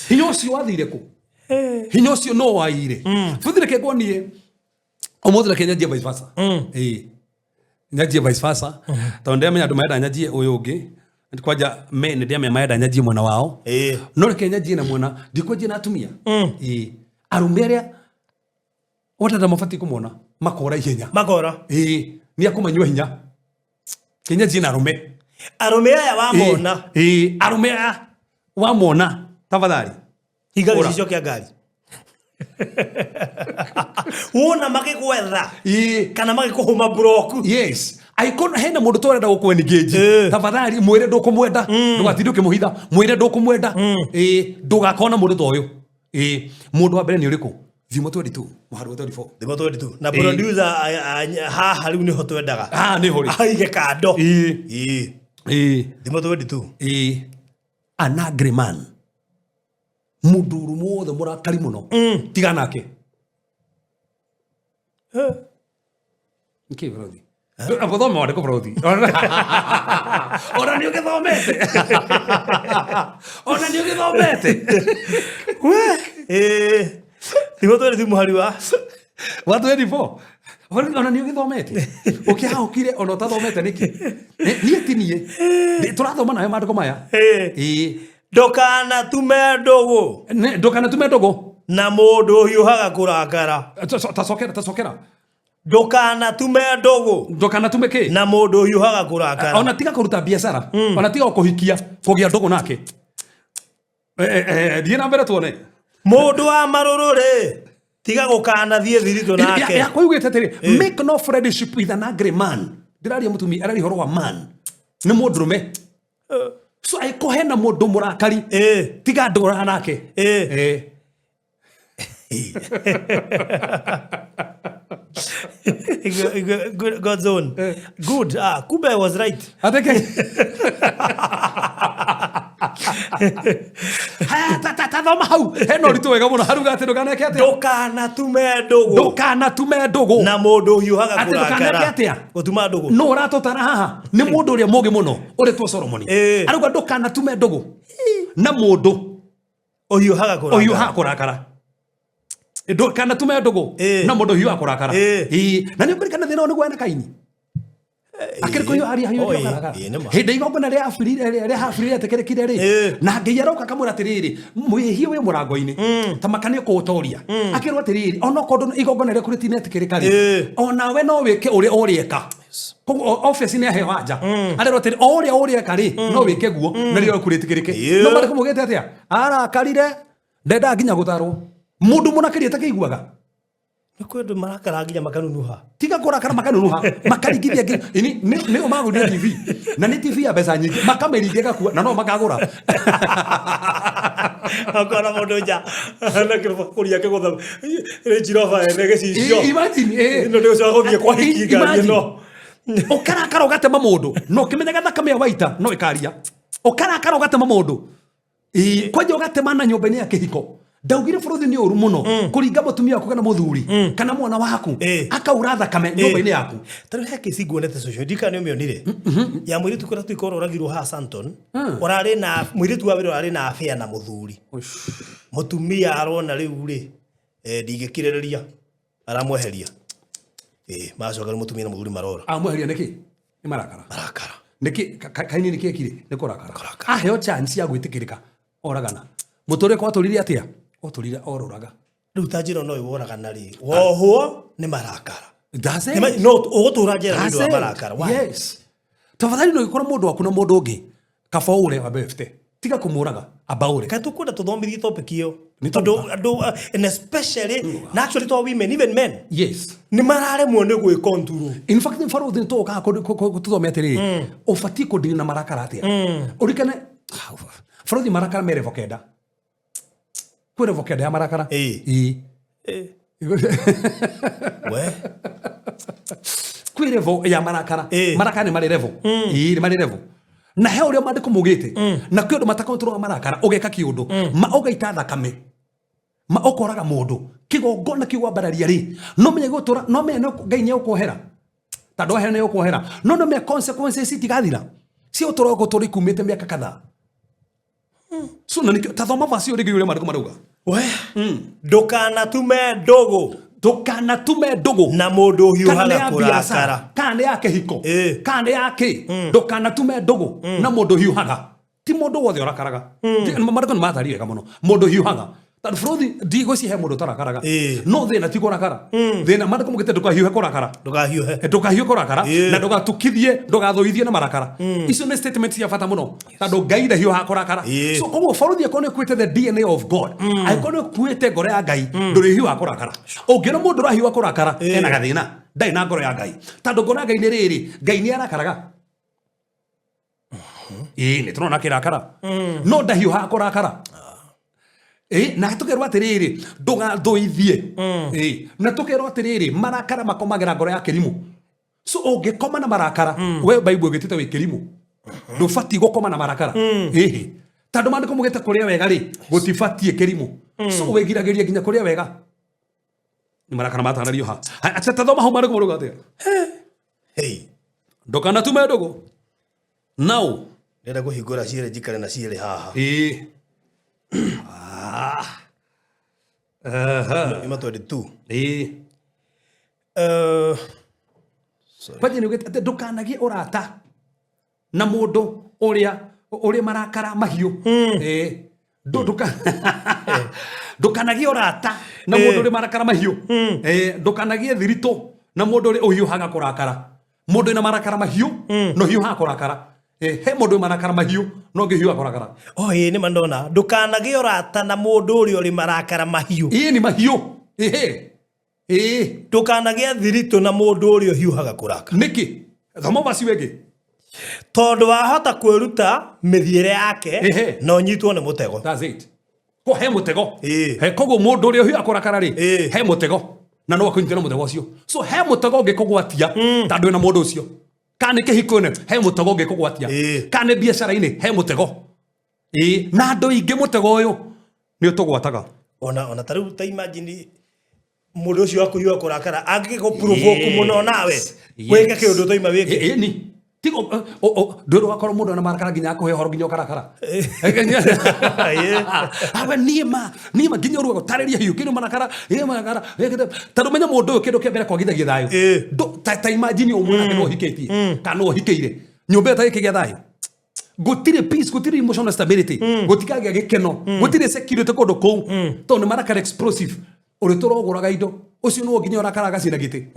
Hinya ucio wathire ku. Hinya ucio no waire. Futhire ke gonie. Omothire Kenya je vice versa. Nyajie vice versa. Tonde amenya andu maenda nyajie uyu ungi. Kwaja men ndia maenda nyajie mwana wao. No Kenya je na mwana ndikwaje na atumia. Arumeria watata mafati kumona makora ihenya. Makora. Ni akumanywa hinya. Kenya je na arume. Arume aya wamona. Arume aya wamona. Tafadhali. Higa gisho kia gari. Wona magigwetha kana magikuhuma broku. Yes. Aikona hena mundu twarenda gukwe engage. Tafadhali mwire ndukumwenda ndugatinde ukimuhitha mwire ndukumwenda ndugakona mundu toyo. Mundu wa mbere ni uriku Thimo 22 muharu 34 Thimo 22 na producer ha riu niho twendaga ni hori aige kando Thimo 22 an angry man muduru mothe murakari muno tiga nake Brody apothome wale ko Brody ora ni ukithomete ora ni ukithomete Thimo 22 muhari wa 24 ona ni ukithomete ukihaukire ona utathomete niki ni etinie turathoma nayo mandiko maya ndokana tume ndogo na mundu hiuhaga kurakara tacokera ndokana tume ke na mundu hiuhaga kurakara ona tiga kuruta biashara ona tiga kuhikia kugia ndogo nake thie na mbere tuone mundu wa marurure tiga gukana thie thirito nake ya kuigite tiri make no friendship with an angry man ndiraria mutumi arari horo wa man ni mundurume so aiko hena mundu murakari tiga ndora nake God's own good Kumbe I was right thoma hau hena uritu wega muno haruga ati ndukaneke atia ndukana tume ndugu na mundu hiuhaga kurakara gutuma ndugu no uratutara haha ni mundu uria mugi muno uri tu Solomoni aruga ndukana tume ndugu na mundu hiuhaga kurakara ndukana tume ndugu na mundu hiuhaga kurakara na ni ukurikana thina ni gwena Kaini akiriko hiyo ari hiyo hinde igongona ria hafirire tekerekire ri na ngai aroka kamura tiriri mwihie we murango-ini tamakane kutoria akirwa tiriri ona kondo igongona ria kuritine tekereka ri ona we no wike uri orieka office ni ahewa nja arero tiri orieka ri no wike guo na rio kuritikereke no bari kumugete atia ara karire ndenda nginya gutarwo mundu munakirie takeiguaga Nikwendo marakara nginya makanunuha. Tiga kurakara makanunuha. Makarigithia ini ni umaguria TV. Na ni TV ya pesa nyingi. Makamerigega kuwa na no makagura. Akora mundu nja. Na kirfa kuria ke gotha. Re jirofa ene gecicio. Imagine no ndio cyagothie kwa hiki ngari no. Ukarakara ugatema mundu. No kimenyaga thakame ya waita no ikaria. Ukarakara ugatema mundu. Kwaje ugatema na nyumba-ini ya kihiko. Daugire furuthi ni uru muno kuringa mutumia waku kana muthuri kana mwana waku akaura thakame nyumba-ini yaku tari heke ciguonete social dika ni umionire ya mwiritu kora tuikora uragirwo ha Santon urari na mwiritu wa wira urari na afia na muthuri mutumia arona riu ri ndigikiriria aramweheria macoka mutumia na muthuri marora amweheria niki ni marakara niki Kaini niki ekire ni kurakara aheo chance ya gwitikirika oragana mutore kwa turire atia oturire ororaga riu tajiro no iworaga nari woho ni marakara no ogutura njera ni marakara yes tafadhali no ikora mundu waku na mundu ungi kaba ure wa befte tiga kumuraga abaure ka tukwenda tuthomithie topic iyo ni tondu and especially naturally to women even men yes ni marare muone gwe control in fact in faro the talk tuthomea atiri ufati kudini na marakara atia urikane faro di marakara merevo kenda Kwere vokede ya marakara. We. Kwere vo ya marakara. Marakara ni malirevo. Ni malirevo. Na heo leo mandiko mugete. Na kyodo matakontrol marakara. Ogeka kiudo. Ma ogeita thakame. Ma okoraga mundu. Kigongona kiwa bararia ri. No menye gutura. No menye no gainye ukohera. Tado hene ukohera. No me consequences itigathira. Si otoro gutura ikumite miaka kadhaa. So na nikio tathoma vasi uri gire mariko maruga we ndukanatume ndugu na mundu hiuhaga kurakara kana yake hiko kana yake ndukanatume ndugu na mundu hiuhaga ti mundu wothe urakaraga mariko ni mathari ga muno mundu hiuhaga tadu frothi digo si he mundu tarakaraga no thina ti kurakara thina mariko mugite ndukahiuhe kurakara ndukahiuhe kurakara na ndugatukithie ndugathoithie na marakara icio ni statement ya bata muno tadu Ngai da hiuha kurakara so koguo frothi akone kwite the DNA of God akone kwite ngoro ya Ngai nduri hiuha kurakara ungiro mundu rahiuha kurakara ena gathina ndai na ngoro ya Ngai tadu ngoro ya Ngai ni riri Ngai ni arakaraga ni turona kirakara no ndahiuha kurakara na tukerwa atiriri ndugathoithie na tukerwa atiriri marakara makomagira ngoro ya kirimu so ungikoma na marakara we Bible gitite wi kirimu ndubati gukoma na marakara tandu mandiko mugite kuria wega ri gutibatie kirimu so wegiragiria nginya kuria wega ni marakara matanario ha acha tathoma hau mandiko muruga atia ndukana tume ndugu now ndenda kuhingura ciere njikare na ciere haha ima 22 Pajini ugite ndukanagie urata na mundu uria marakara mahiu ndukanagie urata na mundu uria marakara mahiu ndukanagie thirito na mundu uria uhiuhaga kurakara mundu ina marakara mahiu no hiuhaga kurakara he mundu marakara mahiu no ngihiuhaga kurakara ni mandona ndukanagie urata na mundu uria uri marakara mahiu ni mahiu ndukanagie thirito na mundu uria hiuhaga kurakara niki thoma basi wege tondu wahota kwiruta mithiire yake no nyitwo ni mutego that's it ko he mutego he kogo mundu uria hiuhaga kurakara ri he mutego na no akunyitira mutego ucio so he mutego ngikugwatia tandu na mundu ucio kane kihikone he mutego ngikugwatia kane biashara-ini he mutego na andu ingi mutego uyu ni utugwataga ona tariu ta imagine mundu ucio akuhiuha kurakara angigikuprovoke muno nawe weke kindu toima wiki ni tigo ndoro akoro mundu na marakara nginya akuhe horo nginya karakara awe nima nginya rugo tariria hiu kinu marakara marakara tadu menya mundu uyu kindu kiambere kwagithagia thayo ta imagine umwana no hiketie kana no hikeire nyumba ta ikigia thayo gutire peace gutire emotional stability gutikagia gikeno gutire security kundu kou to ni marakara explosive uri turoguraga indo ucio no nginya urakaraga cina giti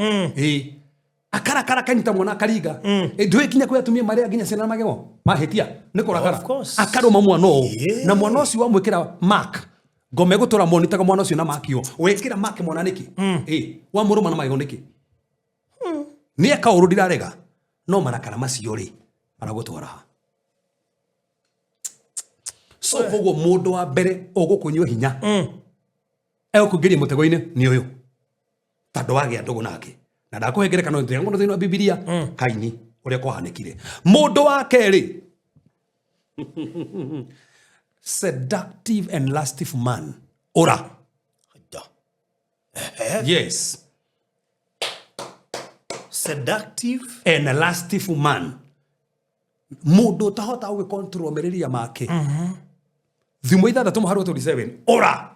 akarakara kanyita mwana akaringa ndwe kinya kwa atumia maria nginya cena magego mahetia ni kurakara akaruma mwana o na mwana ucio wamwikira mark ngome gutura monitor mwana ucio na makio wekira mark mwana niki wa muruma na magego niki ni eka uru dirarega no marakara macio ri maragutwara so kogo mundu wa mbere ugukunywa hinya kugiria mutego-ini ni uyu tandu wagia ndugu nake na ndakuhengere kana ndengo no thini wa Biblia Kaini uria kwahanekire mundu wa keri seductive and lusty man ora yes seductive and lusty man mundu tahota uge control meriria make thimu ithathatu muharu 27 ora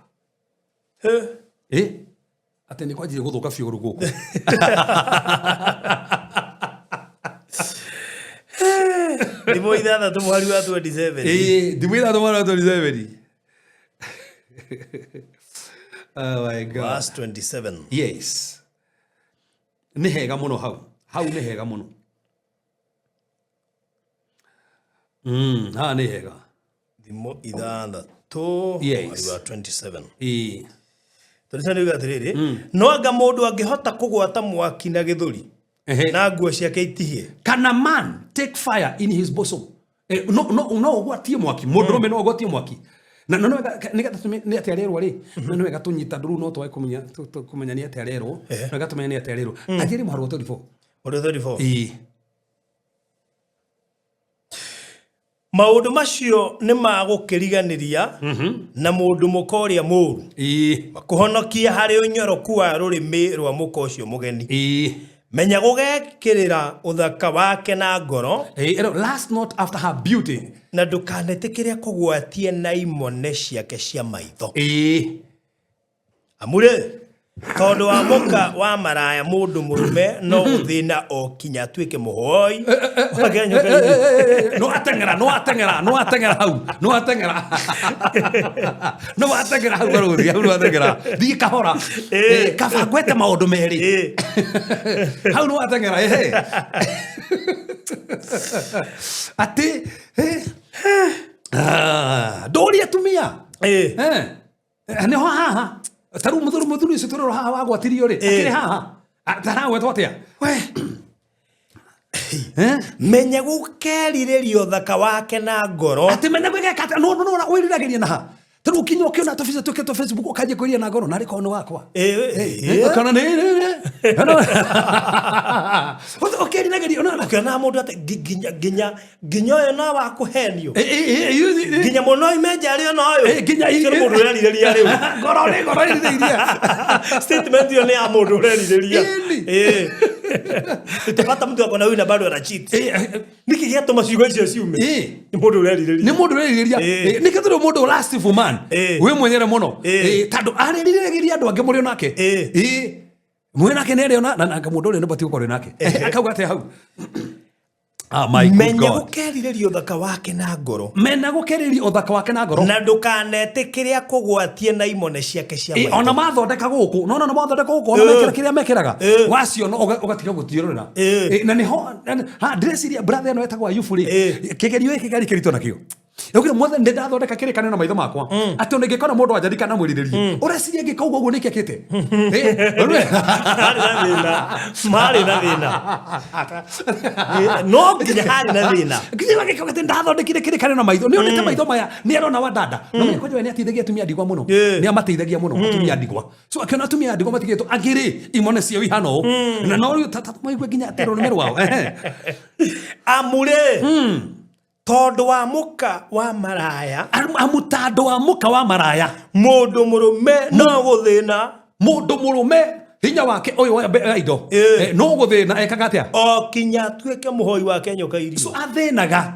ate ni kwajire guthuka fiuru guku Dimu ithathatu muhari wa 27 dimu ithathatu muhari wa 27 oh my god verse 27 yes ni hega muno hau ni hega muno ni hega dimu ithathatu muhari wa 27 tulisaniga atiriri no anga mundu angihota kugwata mwaki na githuri na nguo ciake itihie kana man take fire in his bosom no ugwatie mwaki mundu rume no ugwatie mwaki na no ni gatatume ni atererwo ri no wega tunyita nduru no twa kumenya ni atererwo no wega tumenya ni atererwo athiri muharu 34 maundu macio ni magukiriganiria na mundu mukoria muru makuhonokia hari unyoroku wa rurimi rwa muko ucio mugeni menya gugekirira uthaka wake na ngoro last not after her beauty na ndukanetikire kugwatie na imone ciake cia maitho amure tondu wa muka wa maraya mundu murume no uthina o kinya twike muhoi no atengera hau baruri hau no atengera thi kahora kaba gwete maundu meri hau no atengera ati dori atumia ne ho ha taru muthuru icio turoro haha wagwatirio ri akire haha tarawetwo atia we menya gukerirerio thaka wake na ngoro ati menya gwekata no wiriragiria na ha taru kinyo kiona tofisa tuke Facebook ukaje kuria na ngoro nari kono wakwa kana ne ukeriragiria no kana mundu ati ginya yo na wakuhenio ginya muno imeja ri no yo ginya mundu urerireria riu ngoro iririria statement yo ni ya mundu urerireria utapata mtu akona huyu na bado ana cheat niki geto maciugo icio ciume ni mundu urerireria nikethiro mundu last for man we mwenyere muno tando arerireria andu ange muri nake mwenake nere ona na mundu uri nibati ukore nake akauga ate hau menya gukerireria uthaka wake na ngoro na ndukanetikire kugwatie na imone ciake cia maitho ona mathondeka guku no mathondeka guku ona mekira kiria mekiraga wacio no ugatiga gutiorora na niho dressiria brother no etagwa yufuri kigerio iki gari kirito nakio Yokire mothe ndathondeka kirikane na maitho makwa ati ona ngikona mundu ajandika na mwiriririe ureciria ngikauga uguo niki akite mari na thina no nginya hari na thina nginya ngikauga ati ndathondekire kirikane na maitho ni onete maitho maya ni arona wadada no menya kwenye ni atithagia atumia ndigwa muno ni amateithagia muno atumia ndigwa so akiona atumia ndigwa matigitwo agiri imone cio ihano na no riu maigwe nginya atero numero wao amure tondu wa muka wa maraya amutando wa muka wa maraya mundu murume no guthina mundu murume hinya wake oyo wa indo no guthina ekaga atia o kinya tweke muhoi wake nyoka irio so athinaga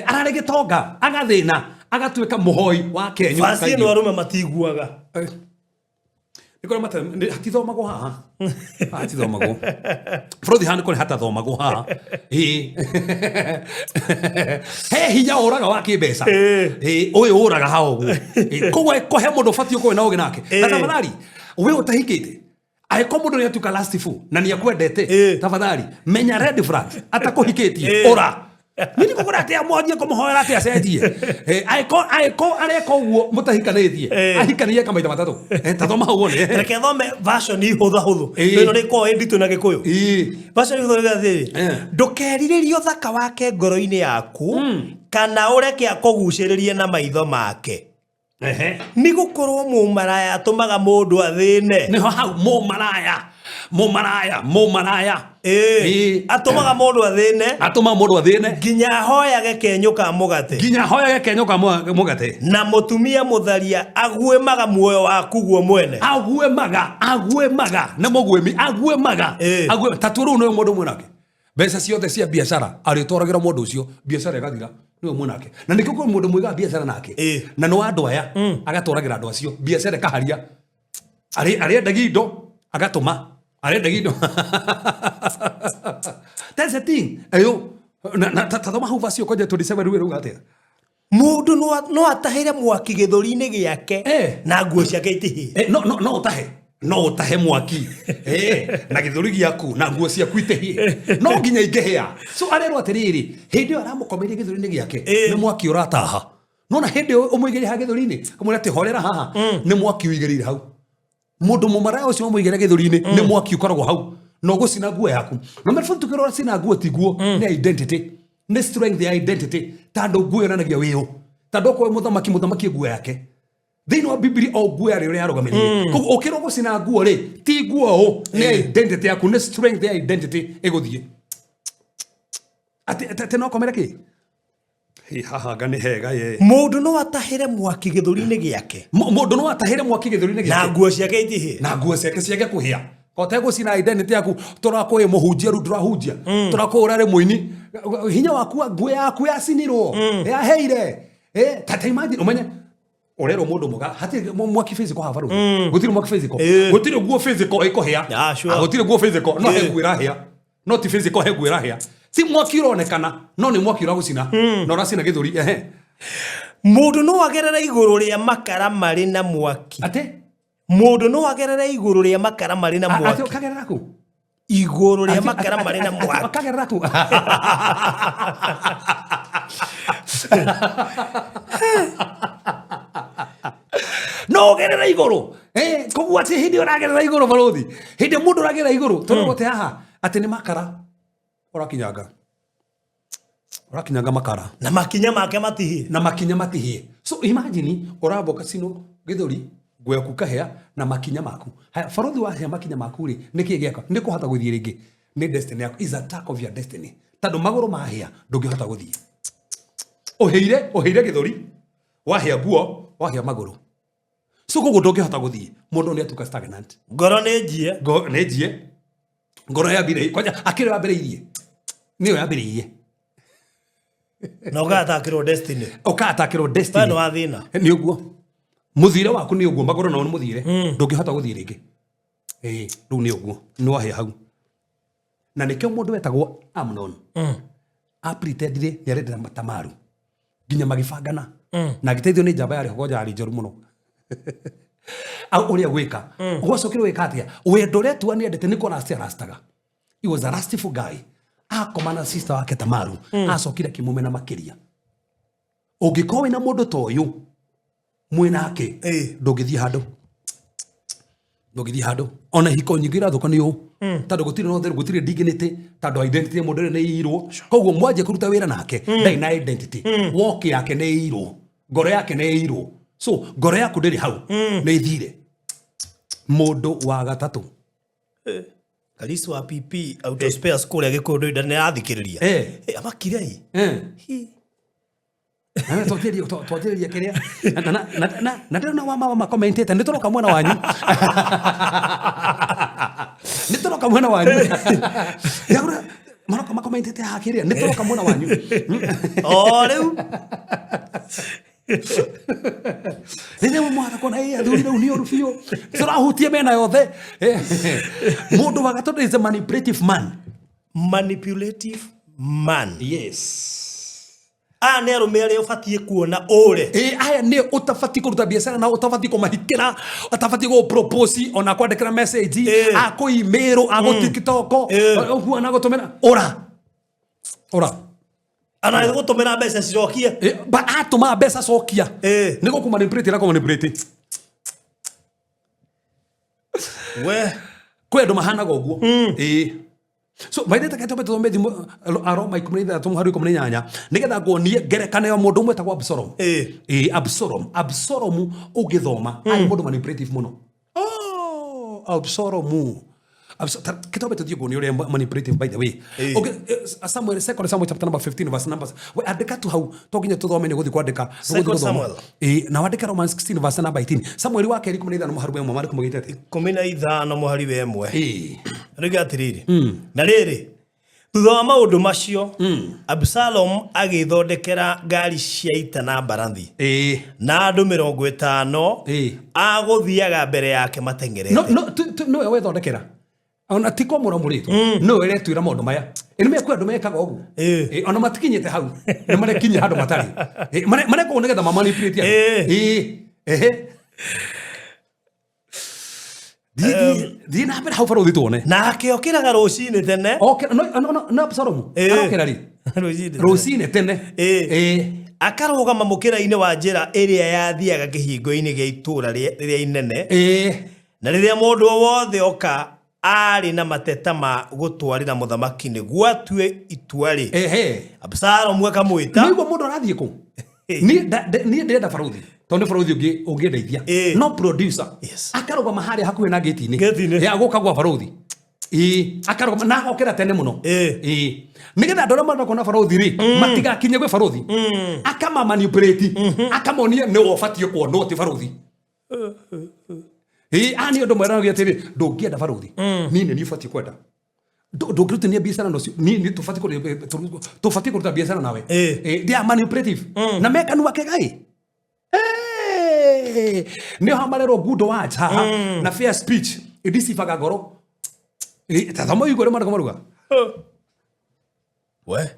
ararege tonga agathina agatweka muhoi wake nyoka irio no arume matiguaga nikora mata hatithomagwo haha hatithomagwo Frodi hanu kole hata thomagwo haha he hinya oraga wa kibesa oyo oraga hao kowe kohe mundu fatio kowe naoge nake tafadhali we utahikite aiko mundu ni atuka last fool na ni akwendete tafadhali menya red flag atakuhikitie ora nini kugura ati amwajie kumuhoera ati acenjie aiko areko uo mutahikanitie ahikaniye kama ita matatu tathoma uo ni reke thome version ihuthu ino ni ko editu na gikuyu version ihuthu gathiri ndukeriririo thaka wake ngoro-ini yaku kana ureke akuguciririe na maitho make ni gukorwo mumaraya atumaga mundu athine niho hau mumaraya atumaga mundu athine nginya hoyage kenyuka mugate na mutumia mutharia aguemaga muoyo waku guo mwene aguemaga na mugwemi aguemaga taturu no mundu mwenake mbeca ciothe cia biashara aritoragera mundu ucio biashara igathira niwe mwenake na nikio kwa mundu mwiga biashara nake na no andu aya agatoragera andu acio biashara kaharia ari endagi indo agatuma arendagi indo that's the thing ayo na tathoma hau vacio koje to discover ruwe ruga atia mundu no atahire mwaki githuri-ini giake na nguo ciake itihie no utahe mwaki na githuri giaku na nguo ciaku itihie no nginya ingehia so arerwo atiriri hindi yo aramukomeria githuri-ini giake ni mwaki urataha no na hindi umwigire ha githuri-ini kamwe ati horera haha ni mwaki uigirire hau mundu mumaraya ucio umwigire githuri-ini ni mwaki ukoragwo hau no gucina nguo yaku na mefu tukirora cina nguo ti nguo ni identity ni strength ya identity tando nguo yonanagia wiyo tando kwa muthamaki nguo yake thini wa biblia o nguo yari uri arugamirie koguo ukirwo gucina nguo ri ti nguo ni identity yaku ni strength ya identity iguthie ati no komereki haha gani hega ye mundu no atahire mwaki githuri-ini giake mundu no atahire mwaki githuri-ini giake na nguo ciake itihie na nguo ciake kuhia Kotego sina identity yaku turakwe muhunjia ru turahunjia turakura ri muini hinya waku ngwe yaku yacinirwo ya heire tata imagine umenye orero mundu muga hati mwaki physical havaru gutire mwaki physical gutire guo physical iko hia gutire guo physical no he gwira hia no ti physical he gwira hia si mwaki uronekana no ni mwaki uragucina no racina githuri mundu no agerera iguru ria makara mari na mwaki ate mundu no agerera iguru ria makara mari na mwaki ate ukagerera ku iguru ria makara mari na mwaki ukagerera ku no gerera iguru koguo ati hindi uragerera iguru barothi hindi mundu uragerera iguru turogote haha ati ni makara urakinyanga makara na makinya make matihie so imagine uraboka sino githuri gweku kahea na makinya maku haya barothi wa hea makinya maku ri niki giaka ni kuhota guthie ringi ni destiny yako is attack of your destiny tando maguru mahia ndungihota guthie oheire githuri wahia guo wahia maguru so koguo ndungihota guthie mundu ni atuka stagnant ngoro ni njie ngoro yambire kwanja akire yambiriirie niyo yambiriirie no ukatakirwo destiny bado wathina ni uguo muthire waku ni uguo maguru no muthire ndungihota guthie ringi riu ni uguo no wahia hau na nikio mundu wetagwo Amnon a pretendire yarendera Tamaru ginya magifangana na giteithio ni njamba yari hogoja ari njoru muno au uria gwika ugocokire wika atia wendo retua ni endete niko na rastaga he was a rastful guy akomana sister wake Tamaru acokire kimumena makiria ungikowe na mundu toyu mwinake ndungithie handu ona hiko nyingira thoko niyo tando gutire no theru gutire dignity tando identity mundu ne irwo koguo mwaje kuruta wira nake ndai na identity walk yake ne irwo ngoro yake ne irwo so ngoro yaku ndiri hau ne ithire mundu wa gatatu Kalisi wa PP autospares kule gikundu ndane athikiriria amakire hi Tuatiria kiria na ndona wa mama commentate nditoroka mwana wanyu yagura mama commentate hakiria nditoroka mwana wanyu riu nene mwana kona athuri riu ni orufio turahutie mena yothe mundu wa gatondo is a manipulative man yes ne rumere ufatie kuona ore aya ne utafati kuruta biashara na utafati kumahikira utafati go propose ona kwandikira message ako email ako TikTok huwa na gotomera ora ana gotomera mbeca cirokia ba atuma mbeca cokia niko kumanipulate na kumanipulate we kwedo mahana goguo so by the time I told me Aroma ikumrida tumharu ikumnyanya nigetha ngonie ngerekane ya mundu umwe tagwa Absalom Absalom ugithoma ai mundu manipulative muno Absalom kitabu tuthie ngonie uri manipulative by the way okay Samuel chapter number 15 verse numbers we andika tu hau toginya tuthome ni guthi kwandika na wandika Romans 16 verse number 18 Samuel wa keri kumrida no muharu emwe mari kumugite 15 muhari we emwe rigatiriri na riri thutha wa maundu macio Absalom agithondekera ngari cia ita na mbarathi na andu 50 aguthiaga mbere yake matengerete no we thondekera ona tiko muramurito no we retwira maundu maya ino me kwendu mekaga ogu ona matikinyete hau ni marekinya handu matari mareko nigetha mamanipulate Dina mbere hau barothi tuone nake okiraga rucini tene no Absalomu arokira ri rucini tene akarugama mukira-ini wa njira iria yathiaga kihingo-ini gia itura riria inene na riria mundu wothe oka ari na mateta ma gutwarira muthamaki niguo atue itua ri Absalomu akamwita niguo mundu arathie ku ni ndenda barothi tondu barothi ungiendeithia no producer akarugama haria hakuhe na gate-ini ya gukagwa barothi akarugama na okera tene muno nigetha andå arä a marona barothi rä matigakinye gwä barothi akama manipulate akamonia nä we å batiä kuonwo ti barothi Ani ndo mwera ngi atiri ndungienda baruthi nini ni fati kwenda ndungirutania biashara no ni tufati kuruta biashara nawe they are manipulative na meka nu akegai ni hamarero good words na fair speech idisifaga goro tazamo igore mara komaruga we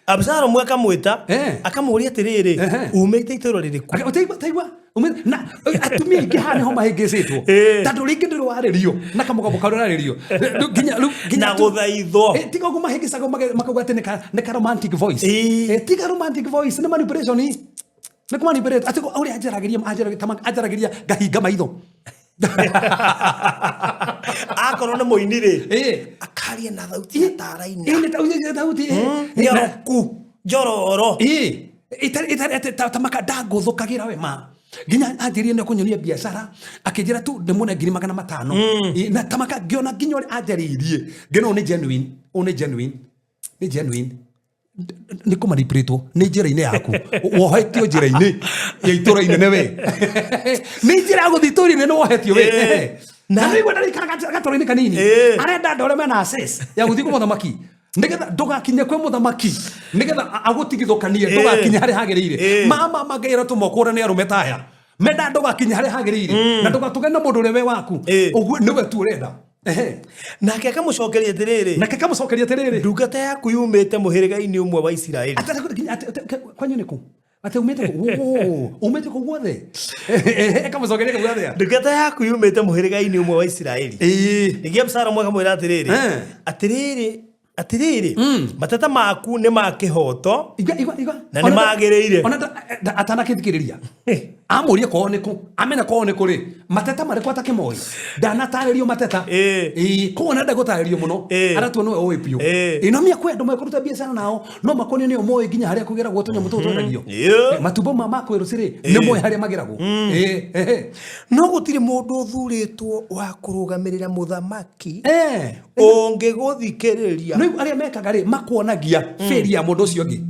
Absalom akamwita akamuria atiriri umite itoro ririku taigwa na atumia ingi hane homa hingicitwo tandu ringi ndiru waririo na kamugambo karuraririo ginya na guthaitho tiga ugo mahingicaga makauga ati neka romantic voice tiga romantic voice ni manipulation ni kumanipulate ati uri ajaragiria gahinga maitho akorwo nĩ mũini rĩ akaria na thauti ya tara-inĩ nĩ thauti njoroku njororo tamaka ndangũthũkagĩra we ma nginya anjirie nĩ kũnyonia biashara akĩnjĩra tu ndĩmũne 500 na tamaka ngĩona nginya ũrĩa anjaririe ngĩona ũyũ nĩ genuine nĩ kũmanipulĩtwo nĩ njĩra-inĩ yaku wohetio njĩra-inĩ ya itũra inene we nĩ njĩra ya gũthiĩ itũra-inĩ nĩ wohetio we na nĩguo ndarĩikaraga gatũra-inĩ kanini arenda andũ arĩa mena access ya gũthiĩ kwĩ mũthamaki nĩgetha ndũgakinye kwĩ mũthamaki nĩgetha agũtigithũkanie ndũgakinye harĩa hagĩrĩire mama mangĩra tũmokũra nĩ arũme taya menda ndũgakinye harĩa hagĩrĩire na ndũgatũgane na mũndũ ũrĩa we waku ũguo nĩwe tu ũrenda nake akamucokeria atiriri ndungata yaku yumite muhiriga-ini umwe wa Isiraeli kwanyu niku ate umite ku guothe akamucokeria guothe ndungata yaku yumite muhiriga-ini umwe wa Isiraeli nigi Absalom akamwira atiriri mateta maku ni ma kihoto na ni magĩrĩire ona atanakithikiriria amurie ko niku amena ko niku ri mateta mariko atakimoi ndanatarĩrio mateta ko na ndagũtarĩrio muno aratu no owe pio ino mia kwenda mwe kuruta biashara nao no makoni ni omoe nginya haria kugera gwotonya mutu twendagio matumbo mama kwĩrũ ciri ni moe haria mageragwo no gutiri mundu uthuritwo wa kurugamirira muthamaki ũngĩgũthikĩrĩria no aria mekaga ri makuonagia feri ya mundu ucio ngi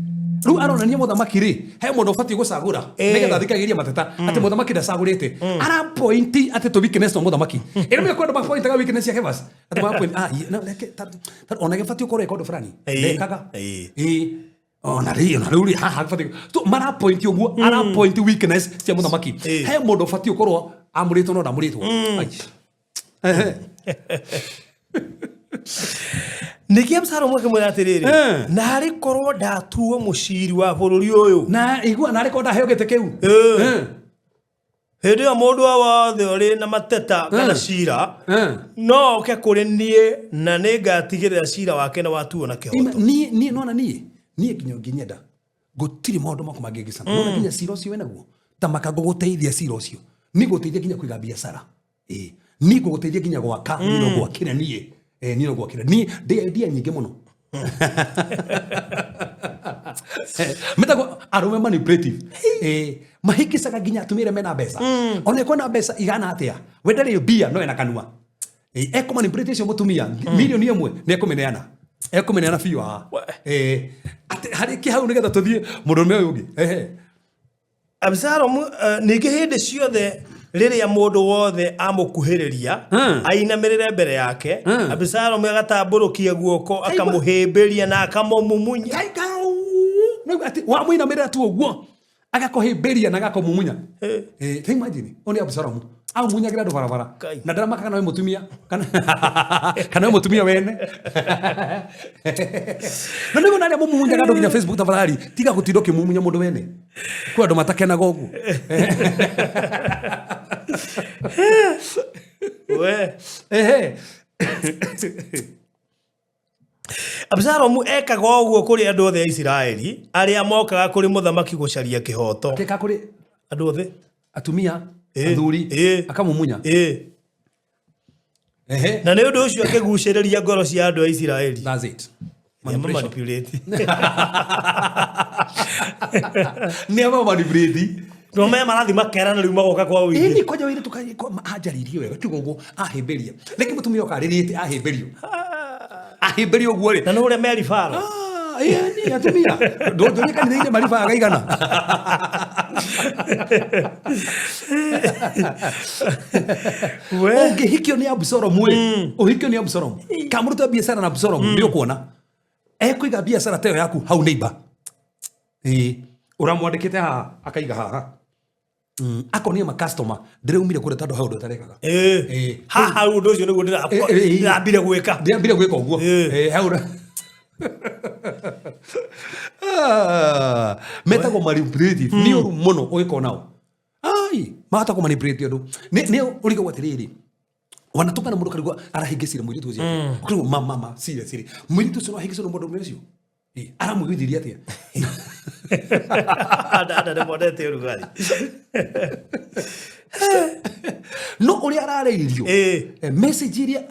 ru aronania muthamaki ri he mundu fati gucagura nigetha thikagĩria mateta ati muthamaki ndacagurite ara point ati to weakness no muthamaki ino mwe kwenda point ga weakness ya Kevas ati ma point no leke ona gefati ukore kodo fulani lekaga ona ri ha fati to mara point uguo ara point weakness cia muthamaki he mundu fati ukorwo amuritwo no ndamuritwo niki Absalom akamwira atiriri na hari korwo ndatuo muciri wa bururi uyu na igua na riko ndaheo gite kiu hindi ya mundu wothe uri na mateta kana cira no oke kuri nie na ningatigirira cira wake na watuo na kihoto ni nona nie nginya nginyenda gutiri maundu maku mangigicana nona nginya cira ucio wenaguo tamaka guguteithia cira ucio ni guteithia nginya kwiga biashara ni guguteithia nginya gwaka no gwakira nie ni no gwakira ni idea nyingi muno metago arume manipulative mahikisaga nginya atumire mena mbeca ona kwena mbeca igana atia wendere bia no ena kanua eko manipulation mutumia milioni imwe ne kumeneana biu hari kihau nigetha tuthie murume uyu ungi Absalom ningi hindi ciothe riria mundu wothe amukuhiriria ainamirire mbere yake Absalom agatamburukia guoko akamuhimbiria na akamumumunya ati wa muinamirira tu uguo agakohimbiria na agakomumunya imagine oni Absalom au munyagira ndo barabara na ndarama kana we mutumia kana we mutumia wene na nigo nari mumunya gado nginya Facebook tafadhali tiga gutindo kimumunya mundu wene kwa ndo matakena gogu we Absalom ekaga uguo kuri andu othe a Isiraeli aria mokaga kuri muthamaki gucaria kihoto keka kuri andu othe atumia athuri akamumunya na nĩ ũndũ ũcio akĩgucĩrĩria ngoro cia andũ a Isiraeli. That's it. Manipulate. Nĩ manipulate. Rome marathi makerana rĩu magoka kwa ũingĩ. Ni kwaja wĩra tukanjaririo wega kigongo ahĩmbĩria. Reke mũtumia ũkarĩrĩte ahĩmbĩrio. Ahĩmbĩrio guo rĩ. Na nĩ ũrĩa Mary Farah. Ni atumia. Ndũrĩkanĩire Mary Farah gaigana. Oge hikio ni Absalom we. Hikio ni Absalom. Kamuruta biashara na Absalom ndio kuona. Kuiga biashara teo yaku hau neighbor. Uramwandikite haha akaiga haha. Akonia ma customer ndireumire kure tando haundo tarekaga. Haha undu ucio niguo ndiraambire gwika. Ndiraambire gwika uguo. Haura. Metago manipulative ni oru muno ugiko nao. Ai, mahata ko manipulate andu. Ni urigo gwatiriri. Wanatoka na mundu karigwa arahingisire mwiritu ucio. Ukirigo mama seriously. Mwiritu ucio arahingisire mundu mwecio. Aramugithiria atia. Ada de modete urugari. No uri arareirio. Message iria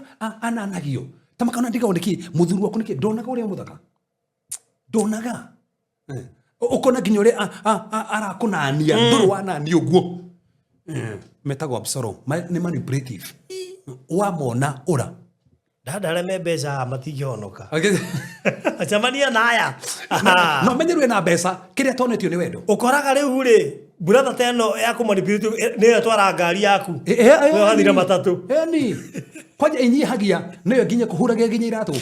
ananagio. Tamakana ndiga ondiki muthuru waku niki ndonaga uri muthaka. Ndonaga. Ukona nginya uri arakunania nduru wanani uguo. Metago Absalom ni manipulative. Wamona ura. Dada me besa matigionoka. Achamania naya. No menyeru na besa kiria tonetio ni wendo. Ukoraga riu ri brother teno yaku manipulate ni atwara ngari yaku. No hathira matatu. Ni. Kwaje inyihagia niyo nginya kuhuraga nginya iratu.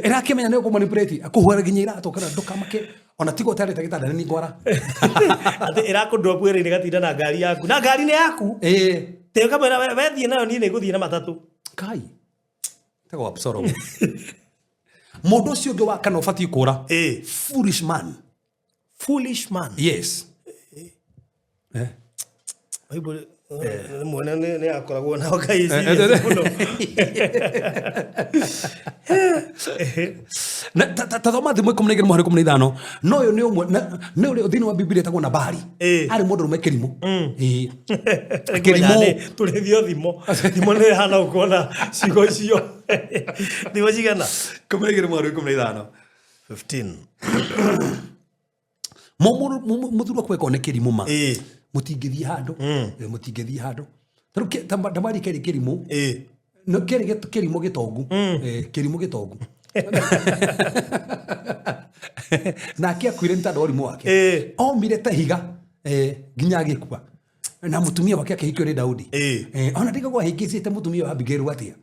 Irakimenya niyo ku manipulate akuhura nginya iratu kana ndukamake ona tigo tare tagitanda ni ngwara. Ati irakundwa bwere ni gatinda na ngari yaku. Na ngari ni yaku. Te kamera wethie nayo ni guthie na matatu. Kai. Tego Absalom. Modo cio ngi wakana ufati kura. Foolish man. Foolish man. Yes. Bible mwana ne akoragwo na okaisi. Na tathoma thimwe 11:15 no yo ni umwe ne uri thini wa Biblia tagwo na Bahari. Ari mundu rume Kerimu. Kerimu tulithio thimo. Thimo ne hana ukona cigo cio. Thimo cigana 11:15. 15. Muthuru kweko ne Kerimu ma. Mutingithie handu. Mutingithie handu. Tamari Kerimu. No Kerimu gitongu. Kerimu gitongu. Na kia kwirenta ndori wake. Omire tahiga ginya gikua. Na mutumia wake akihikio ni Daudi. Ona ndigagwa hingicite mutumia wa Abigail atia.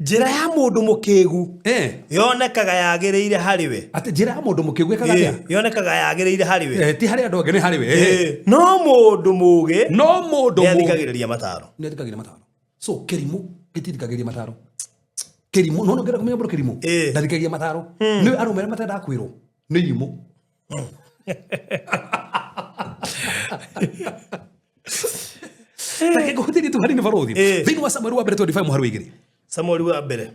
Njira ya mundu mukigu yonekaga yagiriire hariwe. Ati njira ya mundu mukigu ekaga atia? Yonekaga yagiriire hariwe. Ti hari andu angi ni hariwe. No mundu muge. No mundu muge. Nethikagiriria mataro. Nethikagiriria mataro. So Kerimu gitithikagiriria mataro. Kerimu no ngera kumenya mundu Kerimu. Ndarikagia mataro. Ni arumere matenda kwiro. Ni imu. Take kuhutiri tu hari ni farodhi. Thini wa Samuel wa mbere 25 muharu igiri. Samuel wa mbere.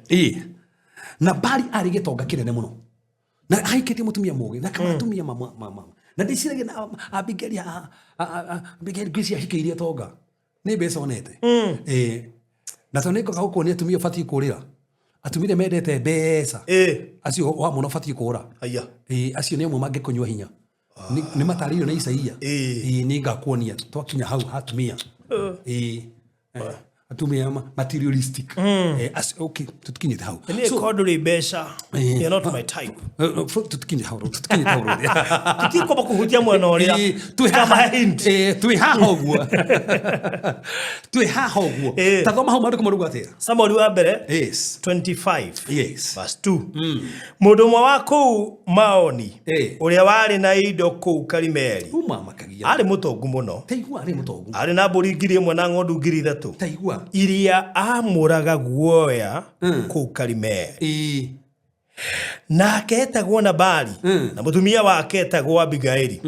Na Bali ari gitonga kinene muno. Na haikete mutumia muge na kama mutumia mama. Na ndiciragia na Abigail gwisi ahikeirie tonga. Ni beca onete. Na toneko kauko ni atumia fati kurira. Atumire mendete beca. Acio wa muno fati kura. Aya. Acio ni amwe mangekunywa hinya. Ni matariyo na Isaia. Ni ngakuonia twakinya hau hatumia. Atumia materialistic. Okay, tutikinyite hau. Ni koduri besha. You're not my type. Tutikinyite hau. Tutikinyite hau. Tutiko bakuhutia mwana oria. Kama hint. Tui hahogwa. Tui hahogwa. Tathoma hau maruko marugo atia. Samuel wa mbere. 25. Verse 2. Mundu mwa wako maoni. Uria wari na indo ku Karimeli. Umamakagia. Ari mutongu muno. Taigua ari mutongu. Ari na mburi 1,000 na ng'ondu 3,000. Taigua. Iria amuraga guoya ku Karimeli. Nake etagwo Nabali na mutumia wake etagwo Abigaili.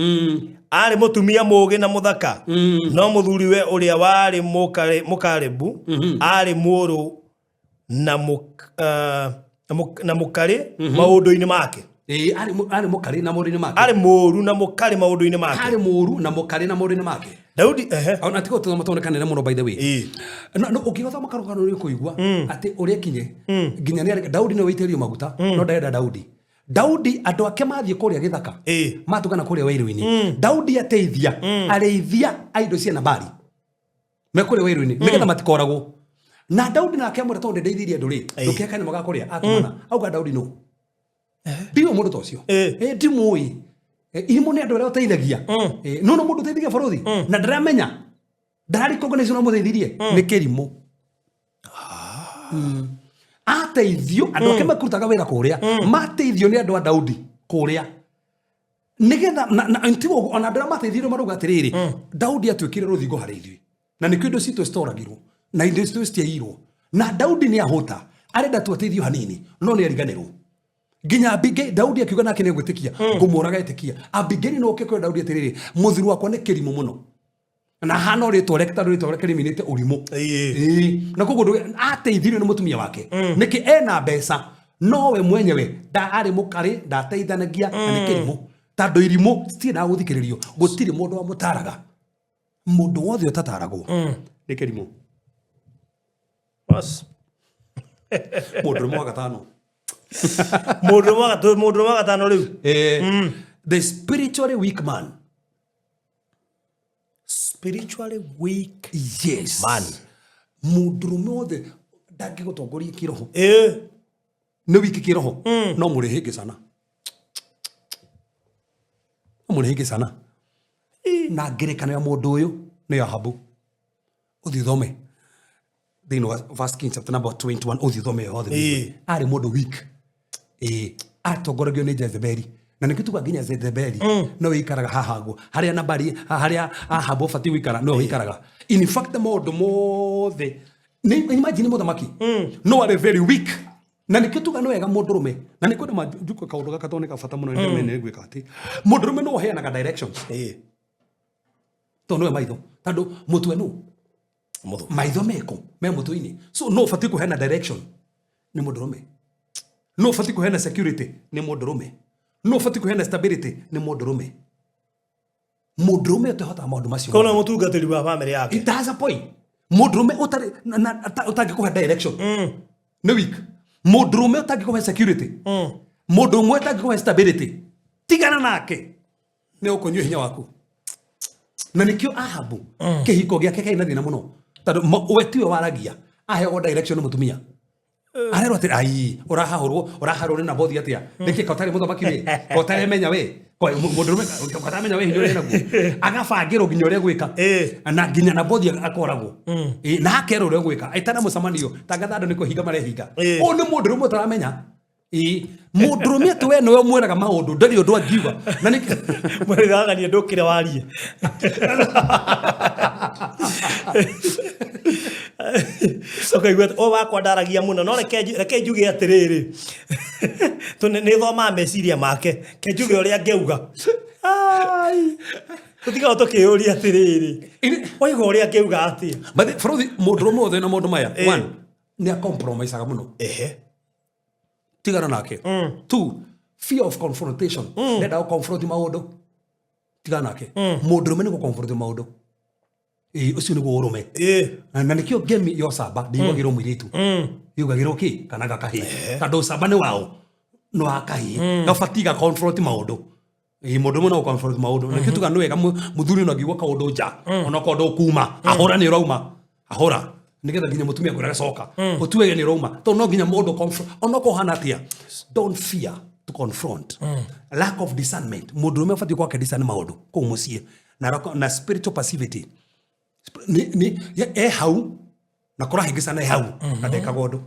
Ari mutumia muge na muthaka. No muthuriwe uria wari Mukalebu ari muru na mukari maundu-ini make. Ari mukari na maundu-ini make. Ari muru na mukari maundu-ini make. Ari muru na mukari na maundu-ini make. Daudi ona tiko tuthoma kanene muno by the way. No ukigothoma karugano ni kuigua ati uria kinye nginya ni Daudi no weitirio maguta no ndaenda Daudi andu ake mathie kuria githaka matugana kuria wairu-ini. Daudi ateithia areithia aindo cia Nabali me kuria wairu-ini nigetha matikoragwo. Na Daudi na akemura tonde ndeithirie andu ri ndukiakane magakuria atumana auga Daudi no dio mundu tocio ndimui Irimo ni andu aria uteithagia. No mundu uteithagia borothi na ndaramenya. Ndari cognition amutheithirie ni Kirimo. Ateithio andu ake makurutaga wira kuria mateithio ni andu a Daudi kuria nigetha na ntigo ona ndara mateithio maruga atiriri Daudi atuikire ruthingo hari ithui na nikio indo citu storagirwo na indo citu citiairwo na Daudi ni ahota arenda tuateithio hanini no ni ariganirwo ginya Abigail Daudi akiuga nake ni gwitikia ngumuraga etikia Abigail no ke kwa Daudi atiriri muthiru wakwa ni Kirimo muno na hano ritwa rekta ritwa rekeriminite urimo na kogo ateithirio ni mutumia wake niki ena mbeca no we mwenyewe ari mukari ndateithanagia na ni Kirimo tando irimo stina guthikiririo gutiri mundu wa mutaraga mundu wothe utataragwo ni Kirimo bas mundu mwa gatano mundu mwa gatano riu the spiritually weak man. Spiritually weak man. Mundurume othe ndagi gutongoria kiroho. Ni wiki kiroho no murihige sana. Murihige sana. Na ngerekano ya mundu uyu ni Ahabu. Uthi thome. Thino verse Kings chapter number 21 uthi thome othe. Ari mundu weak. Atongoragio ni Jezebeli. Na nikituga nginya Jezebeli no wikaraga hahago haria nabari haria Ahabu fati wikara no wikaraga in fact mundu mothe ni imagine muthamaki no are very weak na nikituga no wega mundurume na nikwenda majuko kaundu gakatone ka fata muno ndio ne gwika ati mundurume no heanaga directions to no maitho tando mutwe no maitho meko me mutuini so no fati kuheana direction ni mundurume no fati kuheana security ni mundurume no fati kuheana stability ni mundurume. Mundurume utahota maundu macio. Kona mutungatiri wa family yake. It has a point. Mundurume utangi kuhe direction. Ni weak. Mundurume utangi kuhe security. Mundurume utangi kuhe stability. Tigana nake. Ni ukonywa hinya waku. Na nikio Ahabu kihiko giake kaina thina muno. Tando wetiwe waragia aheo direction mutumia. Arero ati ai urahahurwo na bothi atia niki kotari muthamaki we kotari menya we mundurume kotari menya we hinyore naguo agabangirwo nginya uria gwika na nginya na bothi akoragwo na akero uria gwika aitana mucamanio tangathando niko hinga marehinga o ni mundurume utaramenya mundurume ati we no mweraga maundu ndari undu angiuga na niki mwegagania ndukire warie Okay, gwet o wakwa ndaragia muno no reke njuge atiriri to ni thoma meciria make ke njuge uria ngeuga ai utiga tukiuria atiriri oigo uria ngeuga atia but for the mundurume othe na mundu maya one ni a compromise aga muno tigana nake two fear of confrontation nenda confront maundu tigana nake mundurume ni go confront maundu ucio niguo urume na nikio gemi yo saba ndigagirwo mwiritu yugagirwo ki kana gakahi tando saba ni wao no akahi gafatiga confront maundu mundu mwe no confront maundu nikio tuga no wega muthuri no ngigwa kaundu nja ona kaundu kuma ahora ni rauma ahora nigetha nginya mutumia kwira gacoka utuwege ni rauma to no nginya mundu confront ona ko hana tia don't fear to confront lack of discernment mundu mwe fati kwa discern maundu ko mucie na spiritual passivity ni hau na kora hingisa na hau na deka godo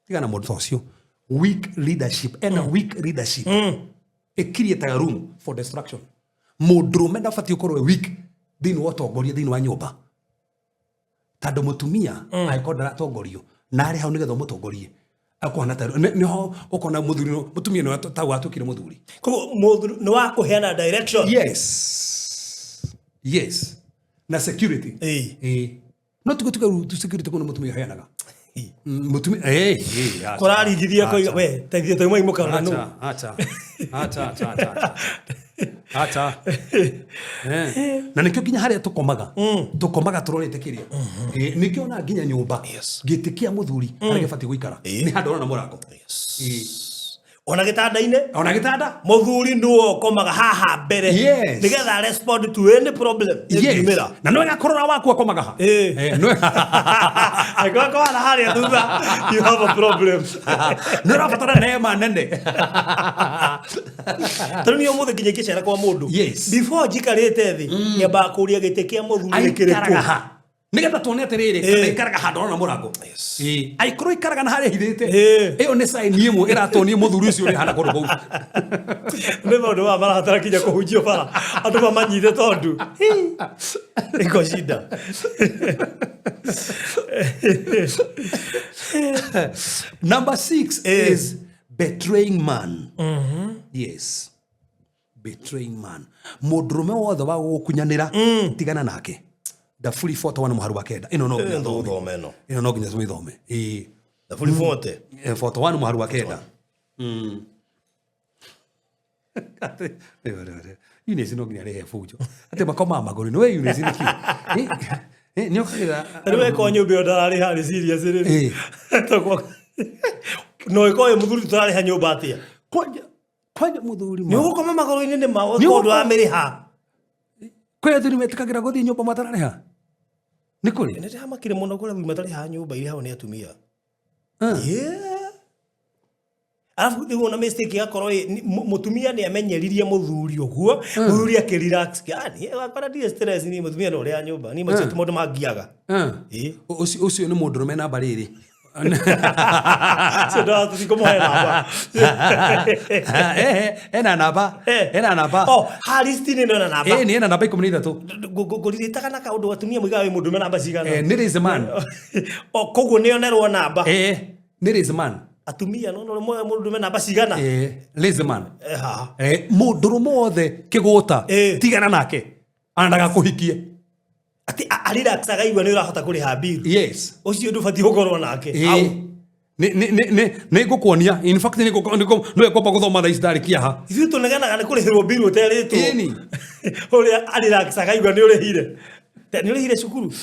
tigana mundu tocio weak leadership and a weak leadership create a room for destruction mundu menda fati ukorwe weak dinu watongoria dinu wa nyumba tando mutumia aikonda atongorio na ari hau nigetho mutongorie akona ta ni ho ukona muthuri mutumia no ta watukire muthuri kogo muthuri no wa kuheana direction yes na security no tuko tu security kuna mutumia hayanaga mutumia korari githia ko we teithia te mai muka no acha na nikio ginya haria tukomaga turorete kiria nikio na ginya nyumba gitikia muthuri haria gifati guikara ni handu na murango ona gitanda-ine ona gitanda muthuri nduo komaga haha mbere nigetha respond to any problem ingimira na no gakorora waku akomaga ha no agako ala hari thutha you have a problem no rafatara neema nene tani yo muthe kinye kicera kwa mundu before jikarite thi nyamba kuria gite kia muthuri kiriko nigetha tuone atiriri kana ikaraga handu na murango aikoro ikaraga na haria hithite iyo ni sign imwe iratonie muthuri ucio uri hana kundu kou ne maundu wa marahatara kinya kuhunjio bara andu mamanyite tondu iko shida. Number 6 is betraying man. Yes, betraying man. Mudrume wothe wa gukunyanira tigana nake. The fully 41 muharu wa kenda ino no thome no ino no ginya thome the fully 41 muharu wa kenda Eunice no ginya rehe fujo ate makoma magori no Eunice niki nyo kira ariwe ko nyumba odari hari serious ri to no iko muthuri turari ha nyumba atia kwanja muthuri ni gukoma magoro-ini ni mawo ko ndo ameriha kwa thuri metikagira guthi nyumba matarari ha nikuri nende hamakire muno kule matari ha nyumba iri hao ni atumia alafu ndigo na mistake yakoro mutumia ni amenyeririe muthuri oguo muthuri akirelax yani akora die stress ni mutumia no ria nyumba ni macio tumundu magiaga ucio ni mundurume na bariri Sudah tu siko mohe naba. Ena naba. Oh, Haristi ni nona naba. Ni ena naba ikumunida tu. Golita kana ka udo atumia mwigawe mundu mena basigana. Nire is a man. Oh, kogo ne onerwa naba. Nire is a man. Atumia no no mundu mena basigana. Lazy man. Mundu mothe kiguta tigana nake. Andaga kuhikie. Ati alira tsagaiwa ni urahota kuri habiru. Yes. Ucio ndufati gukorwo nake. Au. Ne gukuonia. In fact ne ekwa guthoma thaa istari kiaha. Ithu tuneganaga ni kurihirwo biru uteritwo. Eni. Uria alira tsagaiwa ni urihire. Ni urihire cukuru.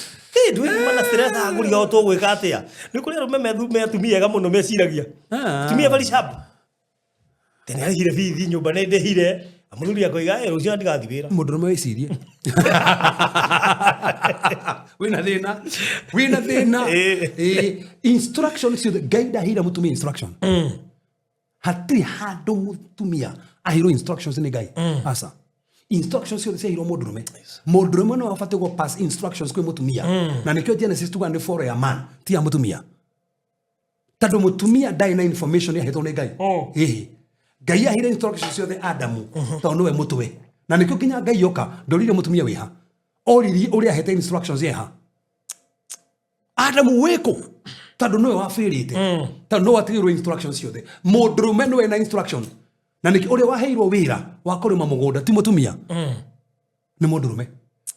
Ndui mana stress aguri ga to gwika atia. Ni kuri rume me atumia ga muno meciragia. Atumia bari sharp. Tene arihire bithi nyumba ne ndehire. Amuthuri akoiga rucio ndigathibira mundurume wicirie wina thina instructions to the guide hira mutumia instruction hatri hado mutumia ahiro instructions ni gai asa instructions yo se hiro mundurume no afate go pass instructions kwa mutumia na nikyo Genesis 2:4 ya man ti ya mutumia tado mutumia dai na information ya heto ni gai Gai ahire instructions ciothe Adamu to nowe mutwe na nikyo kinya Gai yoka ndorire mutumia wiha oriri uri ahete instructions yeha Adamu weko tado nowe wafirite tado no watirwo instructions ciothe mundurume nowe na instruction na nikyo uri waheirwo wira wa kurima mugunda ti mutumia ni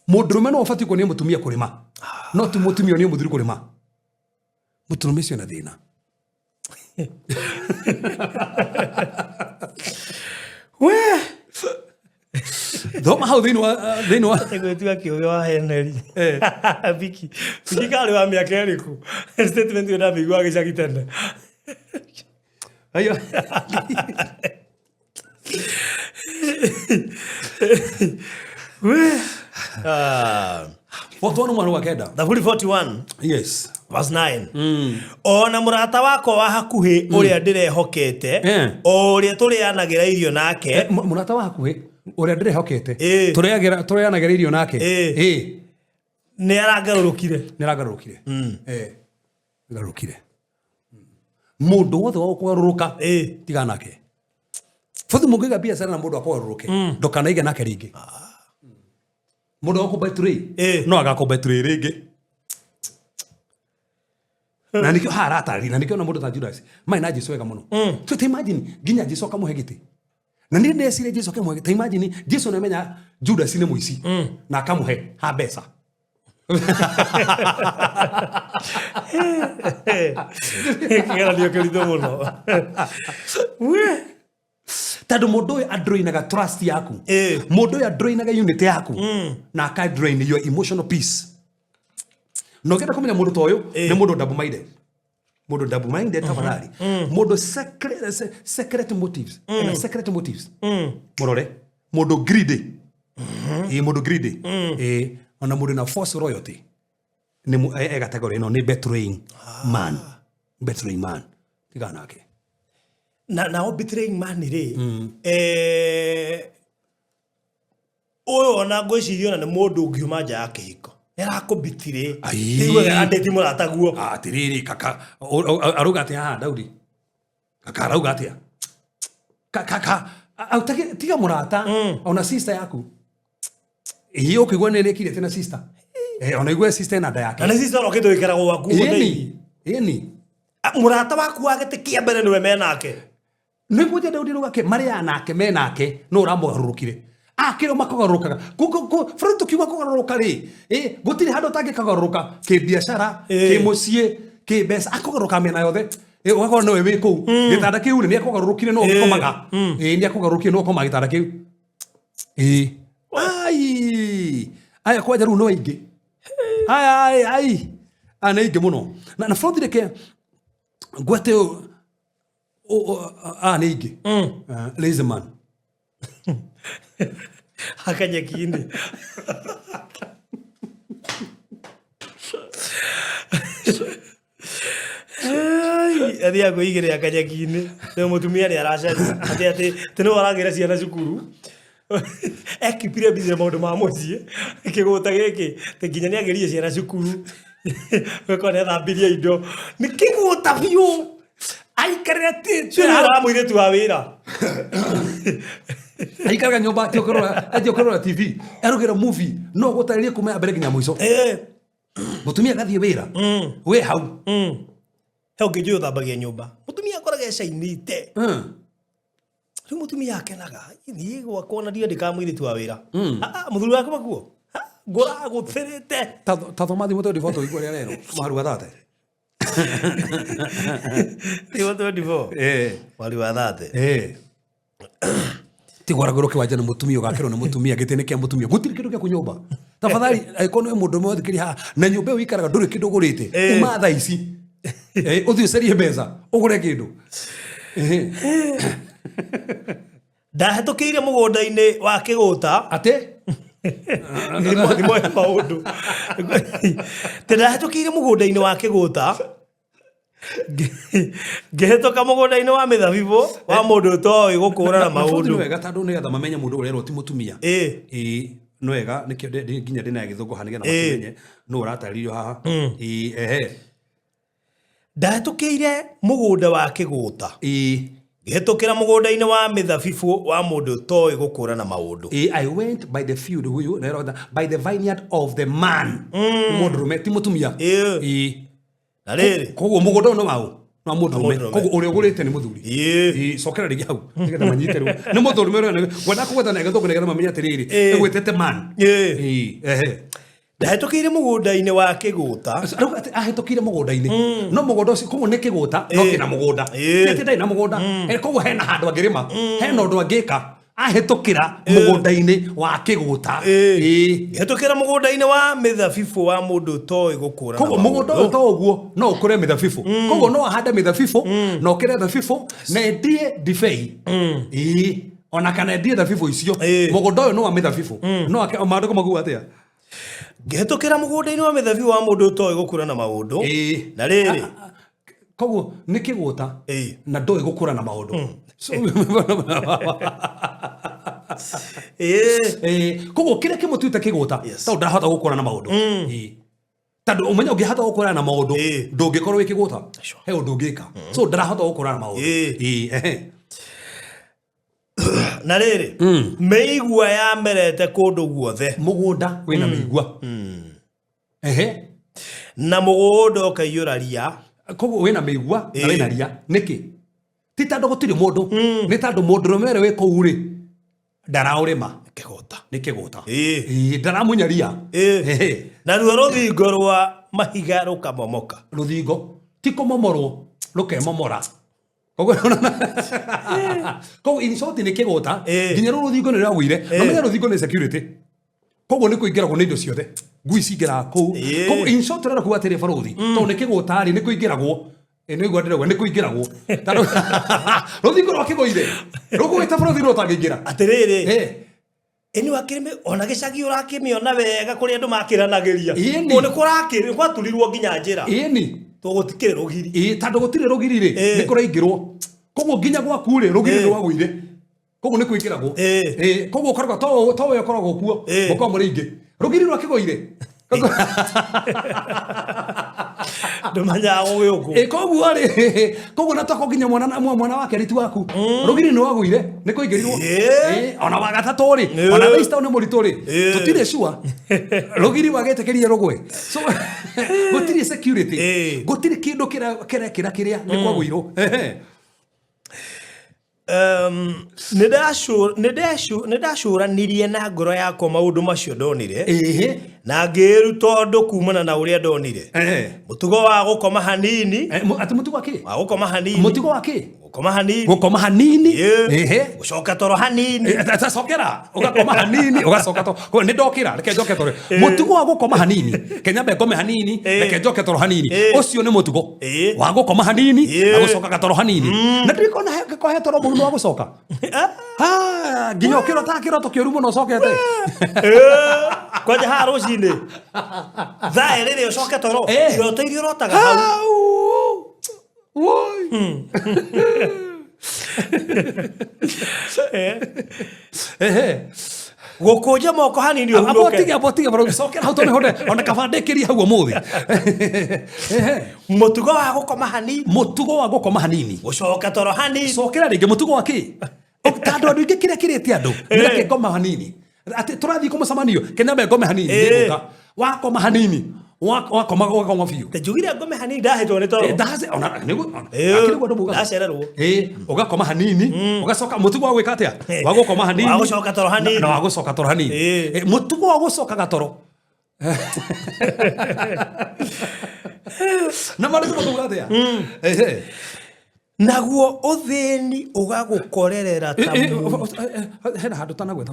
mundurume no afati ko ni mutumia kurima no ti mutumia ni muthuri kurima muturume cio na thina Thoma hau thini wa Tegwetua kiugo wa Henry Viki kali wa miaka eriku statement yo na bigwa gicagi tena ayo Forty-one mwana wa kenda. The 41. Yes. Verse 9. Ona murata wako wa hakuhi uria ndirehokete uria turianagira irio nake. Murata wa hakuhi uria ndirehokete turianagira irio nake. Ni aragarurukire. Garurukire. Mundu wothe wa kugaruruka tiga nake. Fothu mungiga biashara na mundu akwaruruke. Ndokanaige nake ringi. Mundu wako betray no agako betray ringi na nikyo haratari na nikyo na mundu ta Judas mai na Jesu wega muno so te imagine ginya Jesu akamuhe giti na ni ndesire Jesu akamuhe te imagine Jesu na menya Judas ni muici na akamuhe ha besa kigera dio kelito muno tado mundu uyu adroinaga trust yaku mundu uyu adroinaga unity yaku na aka drain your emotional peace no kenda kumenya mundu toyo ni mundu double minded Modo double minded tafadhali. Modo secret motives. Secret motives. Morore. Modo greedy. Modo greedy. Ona modo na false royalty. Ni category no ni betraying man. Betraying man. Tigana ke. Na betraying man ni re. Oyo ona gwicirio na ni mundu ngiuma nja ya kihiko. Nirakubitire. Tigwe andeti murata guo. Tiriri kaka aruga atia Daudi. Kaka aruga atia. Kaka autake tiga murata ona sister yaku. Hiyo kigwa nene kile tena sister. Ona igwe sister na daya yake. Na sister roketo ikarago waku ndai. Yeni. Murata waku agete kia mbere niwe menake. Nikuja Daudi rugake mari anake menake no ramugarurukire. Akiro makagarukaga. Fred tukiwa kugaruka ri. Gutiri hado tage kagaruka ke biashara, ke mucie, ke besa akagaruka mena yothe. Wako no ewe ku. Gitanda kiu ni akugarukire no komaga. Ni akugarukire no komaga gitanda kiu. Aya kwa jaru no ingi. Ai. Ana ingi muno. Na Fred deke gwete ana ingi. Lazy man. Akanyakinde. Adia go igere akanyakinde. No mutumia ni aracari. Ati teno aragira ciana cukuru. Ekipire bize maundu ma mucie. Kiguta giki tekinya ni agerie ciana cukuru. Weko ne thambiria indo. Ni kiguta biu. Aikarete tira mwire tu awira. Aikaraga nyumba atiokorora TV arugira movie no gutaririe kuma mbere nginya muico mutumia gathie wira we hau hau ngijo thambagia nyumba mutumia akoraga ecainite riu mutumia akenaga ni gwakona ndio ndikamwire tu awira muthuri wake makuo ngora guthirite tathomathi muto difoto igwa rero maharu gathate difoto difo wali wa thate tigora goroke waje na mutumia ugakero na mutumia gitene kia mutumia gutiri kindu kia kunyumba tafadhali aikono mundu mwe thikiri ha na nyumba wikaraga nduri kindu gurite uma tha ici uthio serie meza ugure kindu ndahetukire mugunda-ini wa kiguta ate ni moya maundu ndahetukire mugunda-ini wa kiguta ngehetoka mugunda-ini wa mithabibu wa mundu toi gukurana maundu wega tandu ni gatha mamenya mundu urero ti mutumia no wega nikio nginya ndina githungu hanige na makimenye no urataririo haha ndahetukire mugunda wa kiguta ngehetukira mugunda-ini wa mithabibu wa mundu toi gukurana maundu I went by the field huyu by the vineyard of the man mundu rume ti mutumia na riri koguo mugunda no wao no mundu rume koguo uri ugurite ni muthuri sokera rigi hau nigetha manyite ru ni muthuri mere gwenda kugweta na githungu nigetha mamenya atiriri gwetete man ndahetukire mugunda-ini wa kiguta ahetukire mugunda-ini no mugunda ucio koguo ni kiguta no kina mugunda giti ndai na mugunda koguo hena handu angirima hena undu angika ahetukira mugunda-ini wa kiguta hetukira mugunda-ini wa mithabibu wa mundu toi gukura koguo mugunda to uguo no ukure mithabibu koguo no ahande mithabibu no kire mithabibu na endie ndibei ona kana endie thabibu icio mugunda uyu no wa mithabibu no maandiko maguo atia ngehetukira mugunda-ini wa mithabibu wa mundu toi gukura na maundu na riri koguo ni kiguta na ndoi gukura na maundu koguo kire kimutuite kiguta tau ndahota gukura na maundu tandu umenya ungihota gukura na maundu ndungikorwo wi kiguta he undu ungika so ndarahota gukura na maundu na riri meigua ya merete kundu guothe mugunda wina meigua na mugunda ukaiyura ria koguo wina meigua na wina ria niki ti tandu gutiri mundu ni tandu mundu rumere we kou ri ndaraurima kiguta ni kiguta ndaramunya ria na ruo ruthingo rwa mahiga rukamomoka ruthingo ti kumomorwo rukemomora koguo in short ni kiguta nginya ruthingo ni rwagwire na menya ruthingo ni security koguo ni kuingiragwo ni indo ciothe ngui cingiraga kou koguo in short rero kuga atiri baruthi tondu ni kiguta ri ni kuingiragwo Eno igwandira ni kuingiragwo. Tano ruthingo rwakigoire. Rugwita bũrũri rutangĩingĩra. Atiriri. Eni wakirime ona gicagi urakimiona wega kuri andu makiranagĩria. One kurakiri kwaturirwo nginya njira. Eni. Tugutikire rugiri. Tando gutire rugiri ri ni kuraingirwo. Koguo nginya gwaku ri rugiri rwagũire. Koguo ni kuingiragwo. Koguo ukarga to we ukoragwo kuo. Moko mũringi. Rugiri rwakigoire. Ndumanya gũgĩũkwo. Koguo ri koguo na toko nginya mwana wake ritu waku. Rugiri ni wagũire ni kuingĩrirwo. Ona wagatatu ri ona Leicester ni mũritũ ri. Tutire sure. Rugiri wagetekerie rugwe. So gutire security. Gutire kindu kiria ni kwagũirwo. Nidashũranirie na ngoro yakwa maũndũ macio ndonire na ngĩruta ũndũ kumana na ũrĩa ndonire mũtugo wa gũkoma hanini ati mũtugo wa kĩ? Wa gũkoma hanini. Mũtugo wa kĩ? Gũkoma hanini gũcoka toro hanini cokera ũgakoma hanini ũgacoka toro nĩ ndokĩra reke njoke toro mũtugo wa gũkoma hanini kenyambe ngome hanini reke njoke toro hanini ũcio nĩ mũtugo wa gũkoma hanini na gũcoka toro hanini na ndikona he toro mũno wa gũcoka nginya ũkĩrota kĩroto kĩũru mũno ũcokete kwanja haha rũcinĩ thaa ĩrĩ ũcoke toro iroto iria ũrotaga hau woi gũkũnja moko hanini ũhurũke abotige bro gĩcokera hau tondũ ona kabandĩkĩria hau ũmũthĩ mũtugo wa gũkoma hanini gũcoka toro hanini cokera rĩngĩ mũtugo wa kĩ tandũ andũ ingĩ kĩrĩa kĩrĩte andũ nĩreke ngoma hanini ati tũrathiĩ kũmũcemanio kenyambe ngome hanini nĩgũka wakoma hanini wakoma biũ njugire ngome hanini ndahetwo nĩ toro ndacererwo ũgakoma hanini ũgacoka mũtugo wa gwĩka atĩa wa gũkoma hanini wa gũcoka toro hanini na wa gũcoka toro hanini mũtugo wa gũcokaga toro na marĩkũ mũtugo atĩa naguo uthini ugagukorerera ta hena handu tanagweta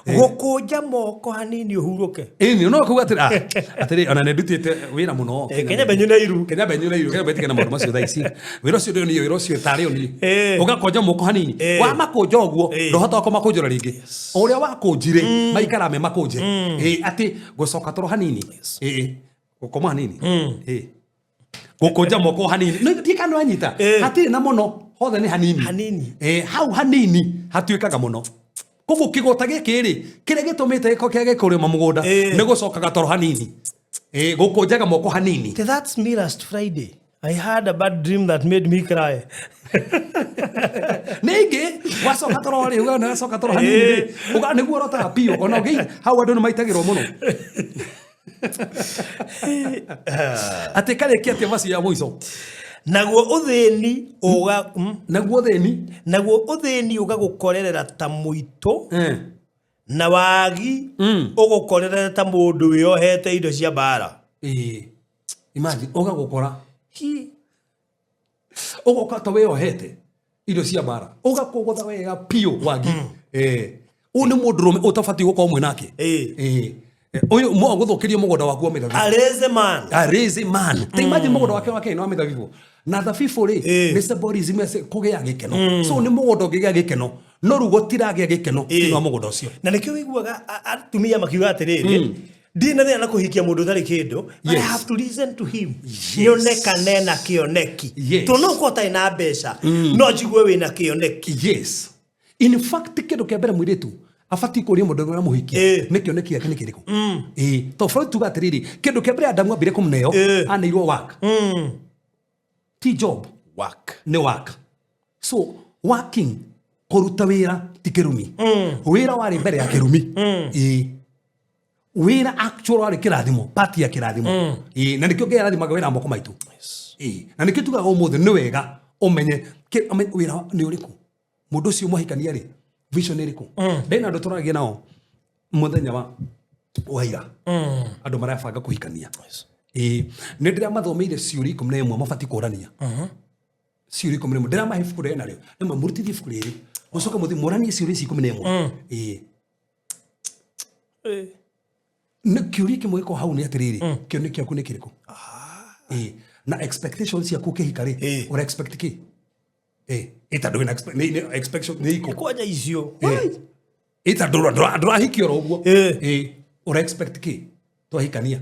gũkũnja moko hanini ũhurũke ĩni no kuga atĩrĩ ona nĩ ndutĩte wĩra mũno Kenya benyu na iru Kenya betige na maũndũ macio thaa ici wĩra ũcio ndio nĩ wĩra ũcio tarĩ oni ũgakonja moko hanini wa makonja ũguo ndohota kũmakũnjĩra rĩngĩ ũrĩa wakũnjire maikara me makũnje atĩ gũcoka toro hanini gũkoma hanini gũkũnja moko hanini ndika no anyita hatirĩ na mũno hothe nĩ hanini hau hanini hatuĩkaga mũno koguo kĩgota gĩkĩ rĩ kĩrĩa gĩtũmĩte gĩko kĩa gĩkũrĩma mũgũnda nĩ gũcokaga toro hanini gũkũnjaga moko hanini. That's me last Friday. I had a bad dream that made me cry. Nĩngĩ wacoka toro rĩ uga na coka toro hanini uga nĩguo rotaga pio ona ngĩ hau andũ nĩ maitagĩrwo mũno ati kale kia macio ya mũico naguo uthini uga naguo uthini uga gukorerera ta muito na wagi ugukorerera ta mundu wiohete indo cia bara imagine uga gukora ugoka ta wiohete indo cia bara uga kugotha wega pio wagi uni mundurume utafati guko mwe nake oyo mo guthukiria mugunda waku wa mithabibu a lazy man te imagine mugunda wake no mithabibu na thabibu ri ni symbolism kugea gikeno so ni mugunda ngigea gikeno no rugo tiragia gikeno no mugunda ucio na nikio wiguaga atumia makiuga atiriri ndina thina na kuhikia mundu thari kindu I have to listen to him nionekane na kioneki tono kota ina mbeca no njigwe wina kioneki yes in fact kindu kia mbere mwiritu afati kuria mundu uria muhikia nikioneki yake nikiriku to for tuga atiriri kindu kia mbere Adamu ambire kumneo anairwo work ti job ni work so working kuruta wira ti kirumi wira wari mbere ya kirumi wira actual wari kirathimo party ya kirathimo na nikio kirathimo wira moko maitu na nikio tuga umuthi ni wega umenye wira ni uriku mundu ucio muhikania ri vision ni iriku ndena andu turagia nao muthenya wa ira andu marabanga kuhikania ni ndira mathomeire ciuri 11 mabati kurania ciuri 11 ndira mahifuku rena rio ni mamurutithi fuku riri gucoka muthi muranie ciuri 11 ni kiuri kimwe ko hau ni atiriri kio ni kiaku ni kiriku na expectations ya kukihikari ora expect ki ita do na expectation ni iko kwaja icio ita do hikio roguo ora expect ki to hikania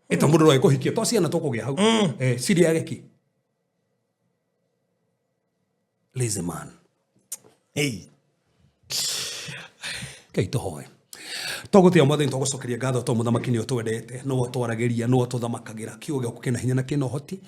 ita mundu ro ikuhikio to ciana to kugia hau siri yake ki lazy man Kei tohoe. Togutia mwathani togucokeria ngatho to muthamaki ni utwendete no utwarageria no tuthamacagira kiugo gyaku kina hinya na kina hoti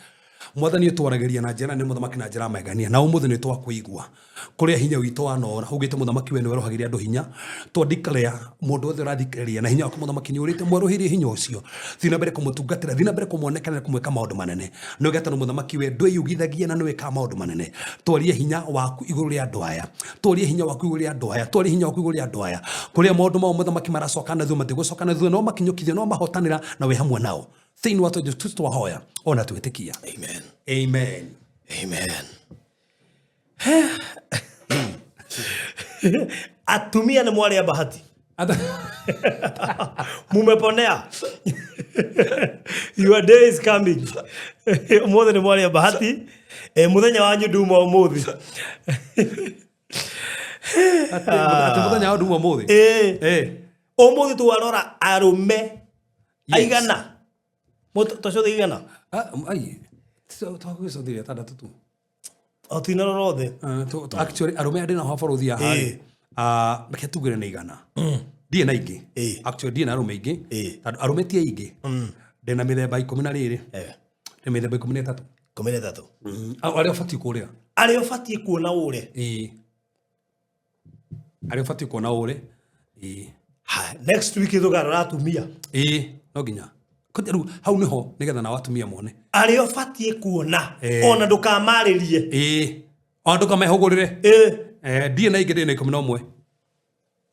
mwathani utwarageria na njira ni muthamaki na njira megania na umuthi ni twakuigua kuria hinya witu wanora ugite muthamaki we ni werohagiria andu hinya to declare mundu othe urathikiriria na hinya waku muthamaki ni urite mwerohirie hinya ucio thina mbere kumutungatira thina mbere kumuonekana kumweka maundu manene no gata no muthamaki we ndwiyugithagia na niweka maundu manene twarie hinya waku iguru ria andu aya twarie hinya waku iguru ria andu aya twarie hinya waku iguru ria andu aya kuria maundu ma muthamaki maracoka na thu matigucoka na thu no makinyukithio no mahotanira na we hamwe nao thini watu jutu twahoya ona twitikia amen amen amen atumia ni mwari ya bahati mumeponea your day is coming mothe ni mwari ya bahati muthenya wanyu nduma umuthi ati muthenya wanyu nduma umuthi umuthi twarora arume aigana tocothe igana ai twakwicothiria tandatu tu otina rorothe actually arume andi na habaruthi ahari reke tugire na igana ndie na ingi actually ndie na arume ingi arume tie ingi ndina mithemba 12 ni mithemba 13 aria ubatie kuria aria ubatie kuona ure aria ubatie kuona ure next week thugarora atumia no ginya koteru hau niho nigetha na watumia mone ari obatie kuona ona ndukamaririe ona ndukamehugurire ndie na ingĩ ndĩ na 11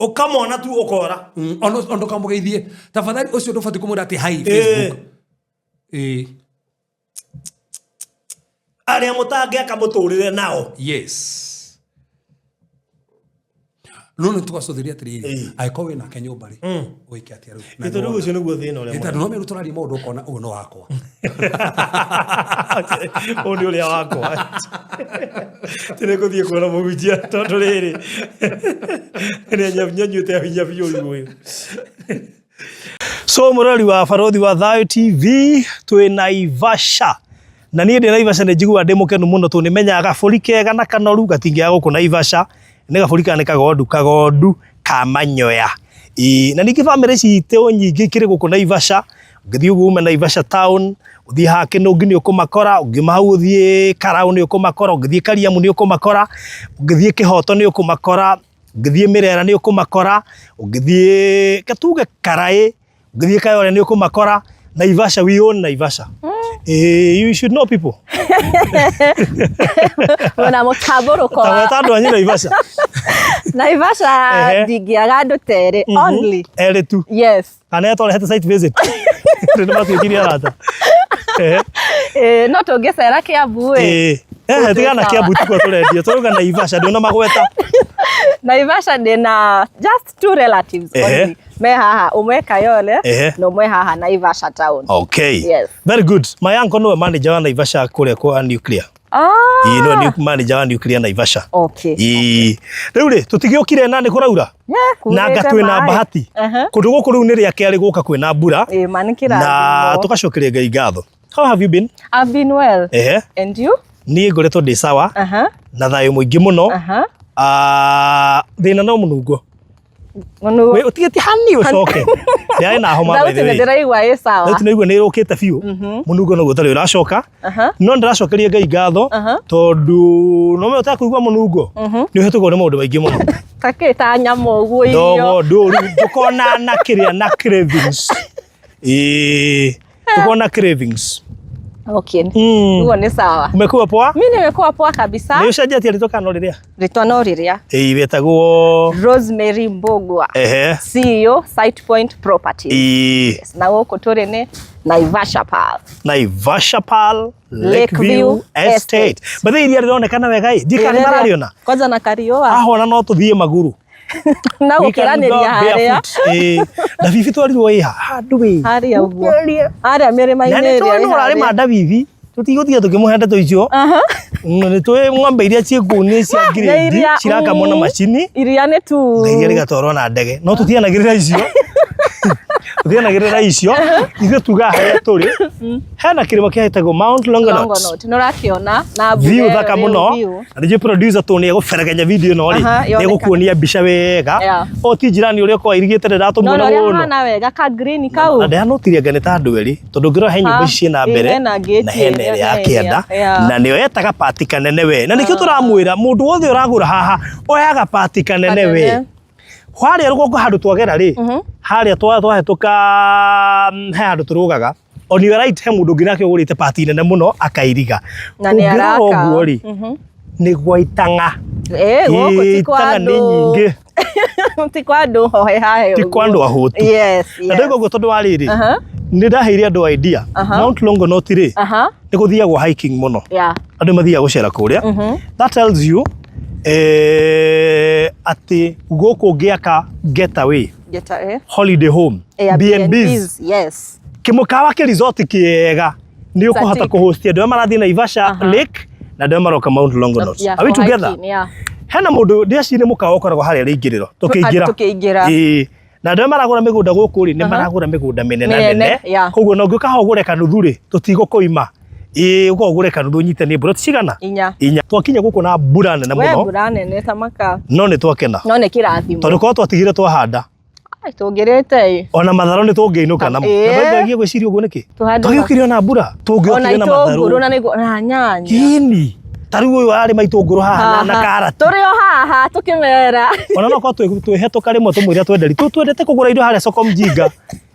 ukamona tu ukora ona ndukamugeithie tafadhali ucio ndubatie kumwira ati hi Facebook ari amutange akamuturire nao yes no tukacothiria atiri aiko wina kenyumbari uike atia ru na ndu ucio niguo thina uria ita no meru turari mundu ukona uno wakwa oni uria wakwa tene guthie kuona mugujia tondu riri ni nyanyunyute hinya biu uyu so murari wa Barothi wa Thayo TV twi Naivasha na nie ndi Naivasha ni njigua ndi mukenu muno tu ni menyaga gaburi kega na kanoru gatingia guku Naivasha ni gaburi kana kagondu Kamanyoya na niki family citeo nyingi kiri guku Naivasha ngithii ugume Naivasha town uthii hake no ngini ukumakora ungimahau uthii Karau ni ukumakora ngithii Kariamu ni ukumakora ngithii Kihoto ni ukumakora ngithii Mirera ni ukumakora ngithii Katuge Karai ngithii Kayole ni ukumakora Naivasha we own Naivasha you should know people wana mutaboro kwa tawetando anyi Naivasha Naivasha digiaga ndutere only ere tu yes kana tole hata site visit ndio matukiria rata no tungecera Kiambu tigana Kiambu tu kwa turendia turuga Naivasha ndio na magweta Naivasha ndina just two relatives only me haha umwe Kayole no mwe haha Naivasha town okay yes very good my uncle no manager wa Naivasha kule kwa nuclear no ni manager wa nuclear Naivasha okay riu ri tutigiokire nani kuraura na ngatwe na bahati kundu guku riu ni ria kiari guka kwina mbura na tugacokeria Ngai ngatho how have you been I've been well and you ni ngoretwo ndi sawa na thayo muingi muno thina no munungo we utigeti hani ucoke ndai na homa by the way ndiraigua i sawa ndiraigua ni irukite biu munungo no gutari uracoka no ndiracokeria Ngai ngatho tondu no me utakuigua munungo ni uhetugwo ni maundu maingi muno takita nyamo guo iyo dogo nduru ndukona na kiria na cravings tukona cravings okay huo ni sawa umekuwa poa mimi nimekuwa poa kabisa ni ushajatia ritoka no riria betagwo Rosemary Mbogwa CEO Site Point Properties yes na woko tore ne Naivasha Pal Lakeview Estate but iria rionekana wega jikani marariona kwanza na Karioa ahona no tuthie maguru Na gukiranĩria harĩa. Ndabibi twarirwo handũ wĩ. Harĩa ũguo. Harĩa mĩrĩma-inĩ ĩrĩa. Nĩ ũrarĩ ma ndabibi. Tutigũtiga tukĩmũhe ndeto icio. Nĩ twĩ ng'ombe iria ciĩkũnĩ cia grade cirakamwo na macini. Iria nĩ tu. Iria rĩgatwarwo na ndege. No tutianagĩrĩra icio. Tutianagĩrĩra icio. Ithuĩ tugaga harĩa tũrĩ. Hena kĩrĩma kĩhetagwo Mount Longonot. Nĩ ũrakĩona na view thaka mũno. Na nĩ producer Tony egũberegenya video ĩno rĩ. Nĩ egũkuonia mbica wega. O ti njirani ũrĩa ũkoragwo irigĩte ndĩratũmwo na mũno. No hana wega ka green kau. Na ndĩanotirie anga nĩ ta andũ erĩ. Tondũ ngĩrora he nyũmba ici ciĩna mbere. Na hena ĩrĩa ya kĩanda. Na nĩyo yetaga pati kanene we. Na nĩkĩo tũramwĩra mũndũ wothe ũragũra haha oyaga pati kanene we. Harĩa rũgongo handũ twagera rĩ. Harĩa twahĩtũka he handũ tũrũgaga. On your right he mũndũ ũngĩ nake ũgũrĩte pati nene mũno akairiga. Na nĩ araka. Ũguo rĩ. Nĩ gwaitanga. Gũkũ ti kwa andũ. Nĩ nyingĩ. Ti kwa andũ hohe hahe. Ti kwa andũ ahũtu. Yes. Na ndĩgo ũguo tondũ wa rĩrĩ. Nĩ ndaheire andũ idea. Mount Longonot rĩ. Nĩ gũthiagwo hiking mũno. Andũ mathiaga gũcera kũrĩa. That tells you atĩ gũkũ ngĩaka getaway. Holiday home. B&Bs. Yes. Kĩmũkawa kĩ resort kĩega. Nĩ ũkũhota kũhostia andũ marathiĩ Naivasha Lake na andũ maroka Mount Longonot. Are we together? Hena mũndũ ndĩaci nĩ mũkawa ũkoragwo harĩa rĩingĩrĩro. Tũkĩingĩra. Na andũ maragũra mĩgũnda gũkũ rĩ nĩ maragũra mĩgũnda mĩnene. Koguo no ngĩũka haha ũgũre kanuthu rĩ tũtigũkũima. Ũko ũgũre kanuthu ũnyitanie mbura cigana? 4. Twakinya gũkũ na mbura nene mũno. We mbura nene ta maka. No nĩ twakena. No nĩ kĩrathimo. Tondũ korwo twatigire twahanda. Tũngĩrĩte. Ona matharũ nĩ tũngĩinũka namo. Na baigĩ gwĩciria ũguo nĩkĩ? Tũgĩũkire na mbura. Tũngĩokire na matharũ. Ona itũngũrũ na nyanya. Kini. Tarĩu ũyũ arĩma itũngũrũ haha na karati. Tũrĩ o haha tũkĩmera. Ona no korwo twĩhetũka rĩmwe tũmwĩre twenderi. Twendete kũgũra indo harĩa soko mjinga.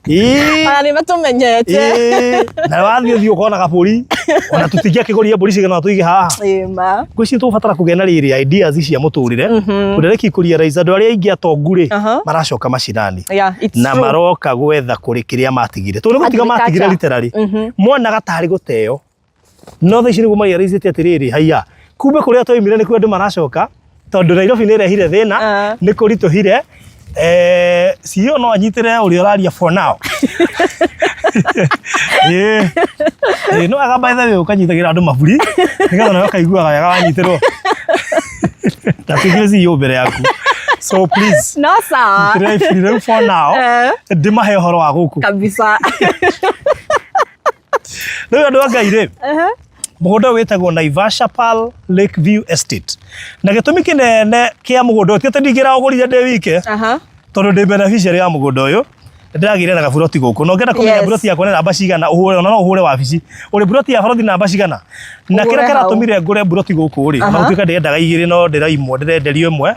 Ona nĩ matũmenyete. Na wathiĩ ũkona gabũri. Ona tũtingĩakĩgũria mbũri cigana tũige haha. Gwĩciria tũbatara kũgĩa na rĩrĩ ideas cia mũtũrĩre. Tũreke ikũria raiza andũ arĩa aingĩ atongu rĩ maracoka macinani. Na maroka gwetha kũrĩ kĩrĩa matigire. Tondũ gũtiga matigire literally. Monaga tarĩ gũteo. No thaa ici nĩguo marealizĩte atĩrĩrĩ haiya. Kumbe kũrĩa twaumire nĩkuo andũ maracoka. Tondũ Nairobi nĩ ĩrehire thĩna. Nĩ kũritũhire. CEO no anyitĩre ũrĩa ũraria for now. No aga by the way ũkanyitagĩra andũ maburi. Nĩgetha nawe ũkaiguaga wega wanyitĩrwo. Tatigire CEO mbere yaku. So please. No sawa. Nyitĩre for now. Ndimahe ũhoro wa gũkũ. Kabisa. Rĩu andũ a Ngai rĩ. Mũgũnda wĩtagwo Naivasha Pearl Lakeview Estate. Na gĩtũmi kĩnene kĩa mũgũnda ũcio ndingĩra ũgũrire ndĩ wike. Tondũ ndĩ beneficiary ya mũgũnda ũyũ. Ndĩragĩire na gaburoti gũkũ. No ngenda kũmenya buroti yakwa nĩ namba cigana ũhũre ona no ũhũre wabici. Ũrĩ buroti ya buroti namba cigana. Na kĩrĩa kĩratũmire ngũre buroti gũkũ rĩ. Ona gũtuĩka ndĩendaga igĩrĩ no ndĩraimwo ndĩrenderio ĩmwe.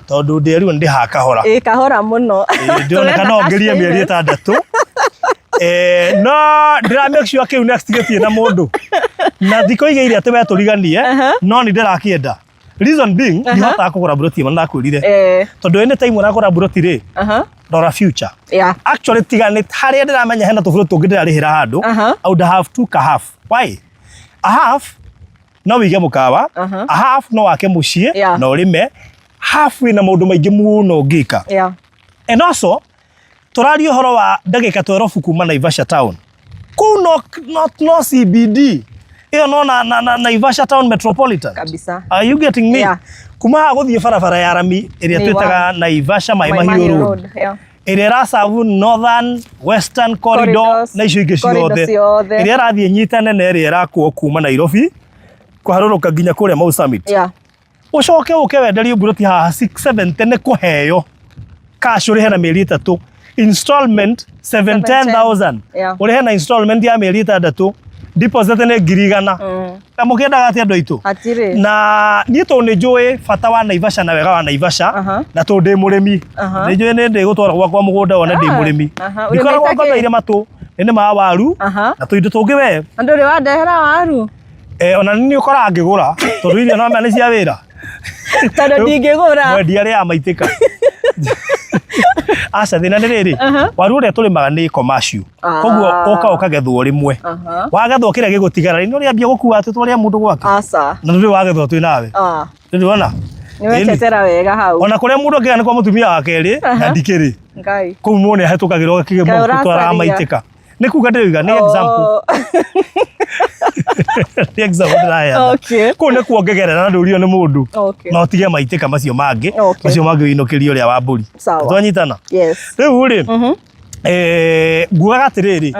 Tondũ ndĩerirwo ndĩhaha kahora. Kahora mũno. Ndĩroneka no ngerie mĩeri 6. No ndĩra make sure kĩu next gĩtirĩ na mũndũ. Na thikũ igĩrĩ atĩ we tũriganie no nĩ ndĩrakĩenda. Reason being ndihotaga kũgũra buroti ĩmwe ndakwĩrire. Tondũ any time ũragũra buroti rĩ rora future. Actually tigane harĩa ndĩramenya hena tũburoti tũngĩ ndĩrarĩhĩra handũ. I would have took a half. Why? A half no wige mũkawa. A half no wake mũciĩ no ũrĩme. Half wĩna maũndũ maingĩ mũno ũngĩka. And also tũraria ũhoro wa ndagĩka 12 kuma Naivasha town. Kũu no CBD. Iyo no na Naivasha town metropolitan. Kabisa. Are you getting me? Kuma haha gũthiĩ barabara ya rami ĩrĩa twĩtaga Naivasha Mai Mahiũ Road. Ĩrĩa ĩraserve Northern Western Corridor na icio ingĩ ciothe. Ĩrĩa ĩrathiĩ nyitane na ĩrĩa ĩrakwo kuma Nairobi kũharũrũka nginya kũrĩa Mau Summit. Ũcoke ũke wenderio buroti haha 670 nĩ kũheo. Cash ũrĩhe na mĩeri 3. Installment 710,000. Ũrĩhe na installment ya mĩeri 6. Deposit nĩ 100,000. Na mũkĩendaga atĩ andũ aitũ. Na niĩ tondũ nĩ njũĩ bata wa Naivasha na wega wa Naivasha na tondũ ndĩ mũrĩmi. Nĩ njũĩ nĩ ndĩgũtwara gwakwa mũgũnda ona ndĩ mũrĩmi. Ndikoragwo mbataire matũ nĩ ma waru na tũindo tũngĩ we. Andũ rĩ wandehera waru? Ona nĩ ũkoraga ngĩgũra tondũ irio no mena cia wĩra. Tondũ ndingĩgũra. Mwendia arĩa amaitĩka. Aca thĩna nĩ rĩrĩ waru ũrĩa tũrĩmaga nĩ commercial. Koguo ũkagethwo rĩmwe. Wagethwo kĩrĩa gĩgũtigara nĩ ũrĩambia gũkua atĩ twarĩa mũndũ gwake. Aca. Na ndũrĩ wagethwo twĩ nawe. Ndĩrona Niwechetera wega hau. Ona kuria mundu angea ni kwa mutumia wa keri na ndikiri. Ngai. Kou muone ahetũkagĩrwo kĩgemo twara maitĩka. Nĩ kuga ndĩuga nĩ example. Nĩ example ndĩraheyana. Kũu nĩ kuongegerera na ndũrio nĩ mũndũ. No tige maitĩka macio mangĩ. Macio mangĩ wĩinũkĩrie ũrĩa wa mbũri. Twanyitana? Yes. Rĩu rĩ nguaga atĩrĩrĩ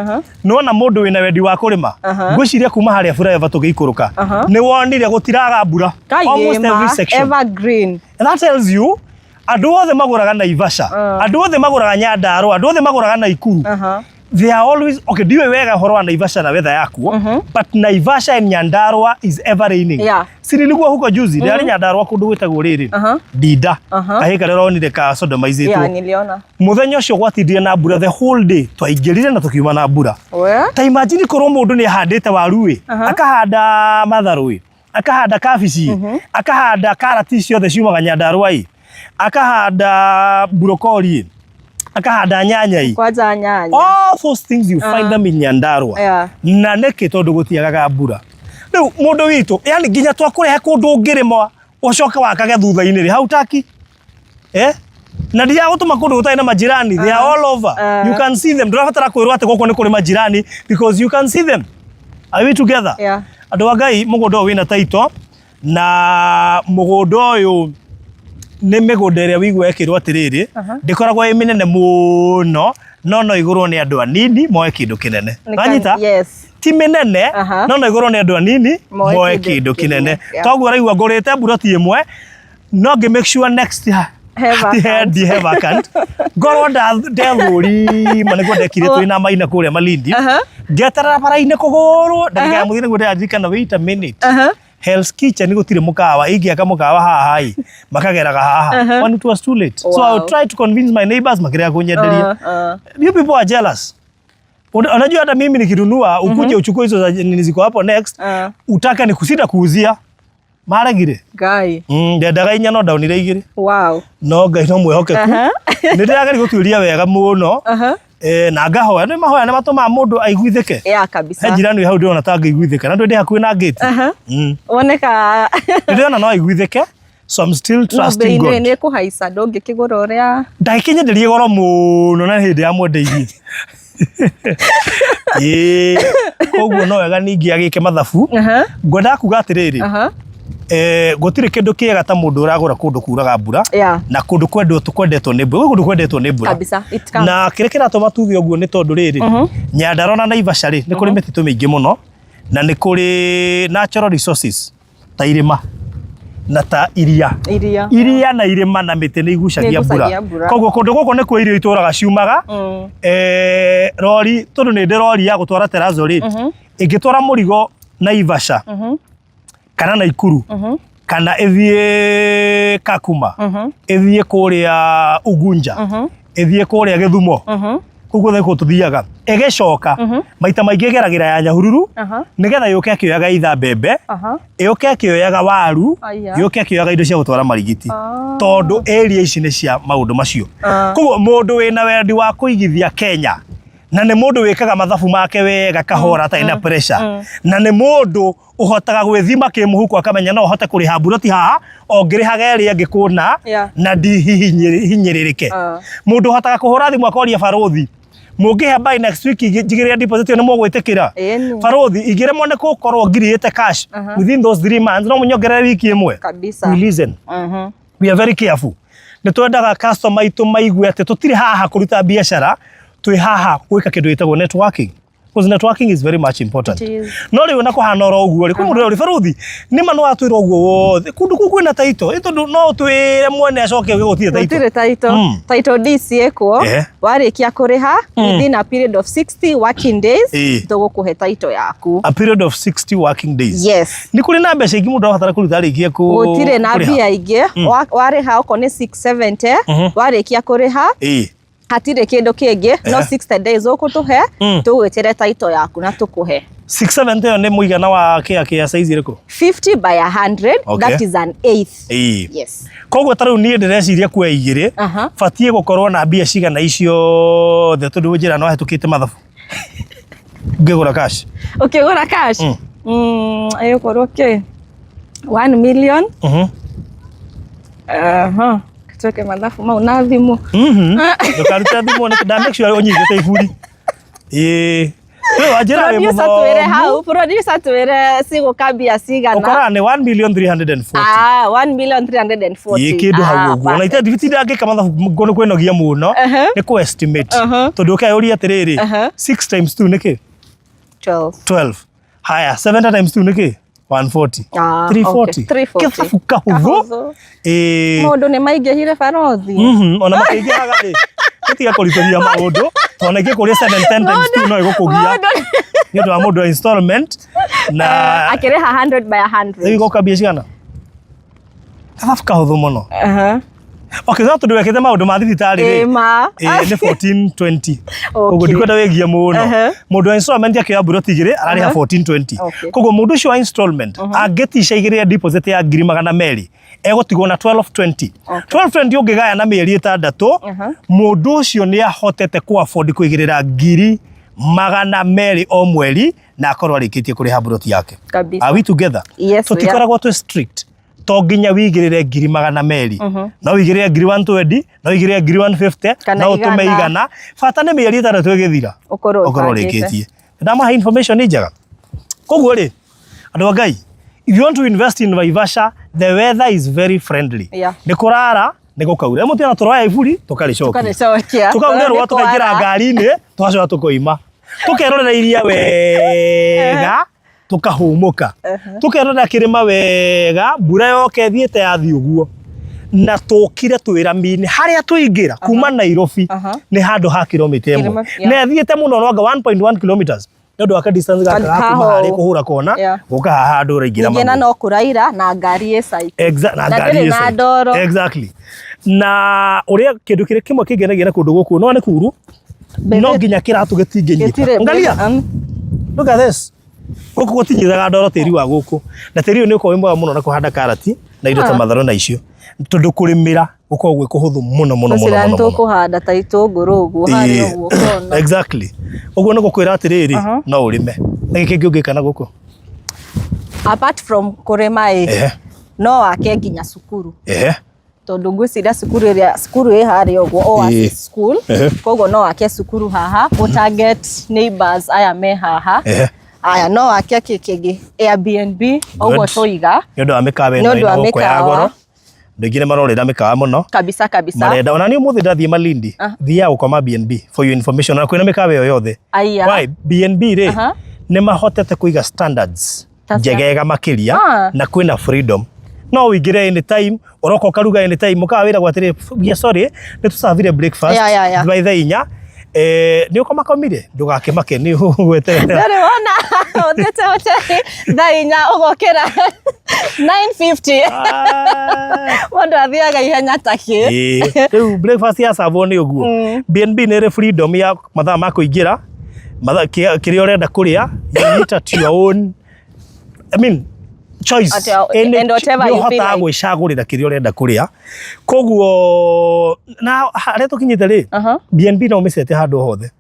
nĩwona mũndũ wĩna wendi wa kũrĩma ngwĩciria kuma harĩa forever tũgĩikũrũka nĩ wonire gũtiraga mbura almost every section. Evergreen. And that tells you andũ othe magũraga Naivasha, andũ othe magũraga Nyandarua, andũ othe magũraga Naikuru. They are always okay. Ndiwe wega horo wa Naivasha na weather yakuo, but Naivasha and Nyandarua is ever raining. Si nilikuwa huko juzi, ndio Nyandarua kundu gwetagwo riri Dida kahika rero onire ka sodomaizetwo. Niliona Muthenya ucio gwatindire na mbura the whole day, twaingirire na tukiuma na mbura. Ta imagine korwo mundu ni ahandite waru akahanda matharu akahanda kabici akahanda karati ciothe ciumaga Nyandarua akahanda brokoli akahanda nyanya kwaja nyanya. All those things you find them in Nyandarua. Na neke tondu gutiagaga mbura. Riu mundu witu yani nginya twakurehe kundu ngirima ucoke wakage thutha-ini ri hautaki na ndia gutuma kundu gutai na majirani. They are all over. You can see them. Ndurabatara kwirwa ati goko ni kuri majirani because you can see them. Are we together? Andu a Ngai mugundo wina taito na mugundo uyu nĩ mĩgũnda ĩrĩa wĩigua ĩkĩrwo atĩrĩrĩ ndĩkoragwo ĩ mĩnene mũno no igũrwo nĩ andũ anini moe kĩndũ kĩnene. Wanyita? Ti mĩnene no igũrwo nĩ andũ anini moe kĩndũ kĩnene. Toguo raigua ngũrĩte mburoti ĩmwe no ngĩ make sure next have vacant. Ngorwo ndethũrima nĩguo ndekire twĩna Maina kũrĩa Malindi ngeterera bara-inĩ kũgũrwo ndagĩka ya mũthia nĩguo ndĩraririkana wait a minute. Hell's Kitchen gutire mukawa ingiaka mukawa haha makageraga haha when it was too late. So I would try to convince my neighbors makira kunyenderia. You people are jealous. Unajua hata mimi nikirunua ukuje uchukue hizo nini ziko hapo next utaka ni kusita kuuzia maragire Ngai ndendaga inya no downire igire. Wow. No Ngai no mwehokeku nindiraga gutwiria wega muno na ngahoya nĩ mahoya nĩ matũma mũndũ aiguithĩke. Kabisa. He jirani hau ndĩrona ta angĩiguithĩka na ndĩ hakuhĩ na gate. Woneka ndĩrona no aiguithĩke. So I'm still trusting God. Nĩ kũhaica ndũngĩkĩgũra ũrĩa ndakinyendĩrie goro mũno na hĩndĩ ya mwendeirie. Koguo no wega ningĩ agĩke mathabu. Ngwenda kuga atĩrĩrĩ gũtirĩ kĩndũ kĩega ta mũndũ ũragũra kũndũ kuraga mbura na kũndũ kwendetwo nĩ mbura. Kũndũ kwendetwo nĩ mbura na kĩrĩa kĩratũma tuge ũguo nĩ tondũ rĩrĩ Nyandarua na Naivasha rĩ nĩ kũrĩ mĩtitũ mĩingĩ mũno na nĩ kũrĩ natural resources ta irĩma na ta iria na irĩma na mĩtĩ nĩ igucagia mbura. Koguo kũndũ gũkũ nĩ kuo irio itũraga ciumaga. Rori tondũ nĩ ndĩ rori ya gũtwara terazo rĩ ĩngĩtwara mũrigo Naivasha kana Naikuru kana ithie Kakuma ithie kuria Ugunja ithie kuria Githumo kuguo theko tuthiaga egecoka maita maingĩ geragĩra ya Nyahururu nigetha yũke akĩoyaga itha mbembe yũke akĩoyaga waru yũke akĩoyaga indo cia gũtwara marigiti tondu area ici nĩ cia maũndũ macio. Kuguo mũndũ wĩna wendi wa kũigithia Kenya na nĩ mũndũ wĩkaga mathabu make wega kahora atarĩ na pressure na nĩ mũndũ uhotaga gwĩthima kĩmũhuko akamenya no hote kũrĩha mburoti haha ongĩrĩhaga ĩrĩa angĩkũna na ndihinyĩrĩrĩke. Mũndũ uhotaga kũhũra thimũ akoria barothi mũngĩhe by next week njigĩrĩra deposit nĩ mũgwĩtĩkĩra barothi ingĩremwo nĩ gũkorwo ngirĩte cash within those 3 months no mũnyongerere wiki ĩmwe. We listen. We are very careful. Nĩ twendaga customer aitũ maigue atĩ tũtirĩ haha kũruta biacara twĩ haha gwĩka kĩndũ gĩtagwo networking. Because networking is very much important. No rĩu na kũhana oro ũguo rĩ kũmũndũ ũrĩ barothi nĩma no atwĩra ũguo wothe kũndũ kũu kwĩna taito tondũ no twĩre mwene acoke gũtirĩ taito. Gũtirĩ taito. Taito DC eko warĩkia kũrĩha within a period of 60 working days tũgũkũhe taito yaku. A period of 60 working days. Yes. Nĩ kũrĩ na mbeca ingĩ mũndũ abatara kũruta rĩkia gũtirĩ na mbia ingĩ warĩha okorwo nĩ 670 warĩkia kũrĩha hatirĩ kĩndũ kĩngĩ no 60 days ũkũtũhe tũgwĩtĩre taito yaku na tũkũhe. 670 yo nĩ mũigana wa kĩa size ĩrĩkũ? 50 by 100 that is an eighth. Yes. Koguo tarĩu niĩ ndĩreciria kuoya igĩrĩ batiĩ gũkorwo na mbia cigana icio the tondũ njĩra no hetũkĩte mathabu ngĩgũra cash. Ũkĩgũra cash ĩgũkorwo kĩ 1 million Tuweke mathabu mau na thimu. Ndukaruta thimu ne da make sure unyigite iburi. Producer twire sigukambia cigana. Ukora ni 1,340,000. 1,340,000. Kindu hau uguo. Na ite diviti ndangika mathabu ngono kwenogia muno ni ku estimate. Tondu ukayuria atiriri 6 times 2 niki 12. Haya 7 times 2 niki 140. 340. Kithabu kahuthu. Mundu ni maingihire barothi. Ona maingiraga ri. Tiga kuritoria maundu. Tona ki kuria 7 times 2 no igukugia. Ni ndo mundu installment na akireha 100 by 100. Ego kabia cigana. Kithabu kahuthu muno. Okay, zato ndiwekete maundu ma thibitari ri. Ni 1420. Ugo ndikwenda wegia muno. Mundu wa installment yake ya buroti igiri arariha 1420. Koguo mundu ucio wa installment agetisha igiri deposit ya 200,000 egotigwo na 1220. 1220 ungigaya na mieri 6 mundu ucio ni ahotete ku afford kuigirira 200,000 o mweri na akorwo arikitie kuriha buroti yake. Are we together? Yes, tutikoragwo tu strict. To nginya wigirire 200,000 no wigirire 120 no wigirire 150 no tumeigana fata ne mieri 3 igithira okoro rikitie ndama information ni njega koguo ri andu Ngai if you want to invest in Naivasha the weather is very friendly ni kurara ni gukaura mutu na toroya iburi tukaricokia tukaurerwo tukaingira ngari-ini twacoka tukoima tukerorera iria wega tukahumuka tukerora kirima wega mbura yoke thiete yathi uguo na tukire twira mini haria tuingira kuma Nairobi ni handu ha kilomita 1 na thiete muno noga 1.1 kilometers ndio aka distance ga kuma hari kuhura kona uka handu raingira mamu ngena no kuraira na ngari e cycle na ngari e cycle exactly na uria kindu kire kimwe kingenagira kundu guku no ni kuru no nginya kiratu gitinginyita ngalia look at this guku gutinyithaga ndoro tiri wa guku na tiri ni uko mwega muno na kuhanda karati na indo ta matharu na icio tondu kurimira uko gwe kuhuthu muno kuhanda ta itunguru uguo hari uguo kona exactly uguo ni gukwira atiriri no urime niki kingi ungikana guku apart from kurima no ake nginya cukuru tondu ngwiciria cukuru ĩ harĩa ũguo Oasis School koguo no ake cukuru haha target neighbors aya me haha aya no ake kingi Airbnb ũguo tũiga nĩũndũ wa mĩkawa ĩno ĩno ya goro ndĩngĩ marorera mĩkawa mũno kabisa marenda ona niĩ mũthĩ ndathiĩ Malindi thia gũkoma BNB for your information na kwĩna mĩkawa ĩyo yothe why BNB rĩ nĩ mahotete kũiga standards njegega makĩria na kwĩna freedom no wigire anytime uroko karuga anytime mukawa wira gwatire sorry ni tusavire breakfast by the inya ni ukoma komire ndugake make ni gwete ndari wona otete hotel dainya ugokera 950 wanda athiaga ihenya take riu breakfast ya savo ni uguo BNB ni re freedom ya mathaa ma kuingira mathaa kiria urenda kuria you eat at your own I mean choice and whatever you feel like gwicagurira kiria urenda kuria koguo na haria tukinyite ri BNB no misete handu hothe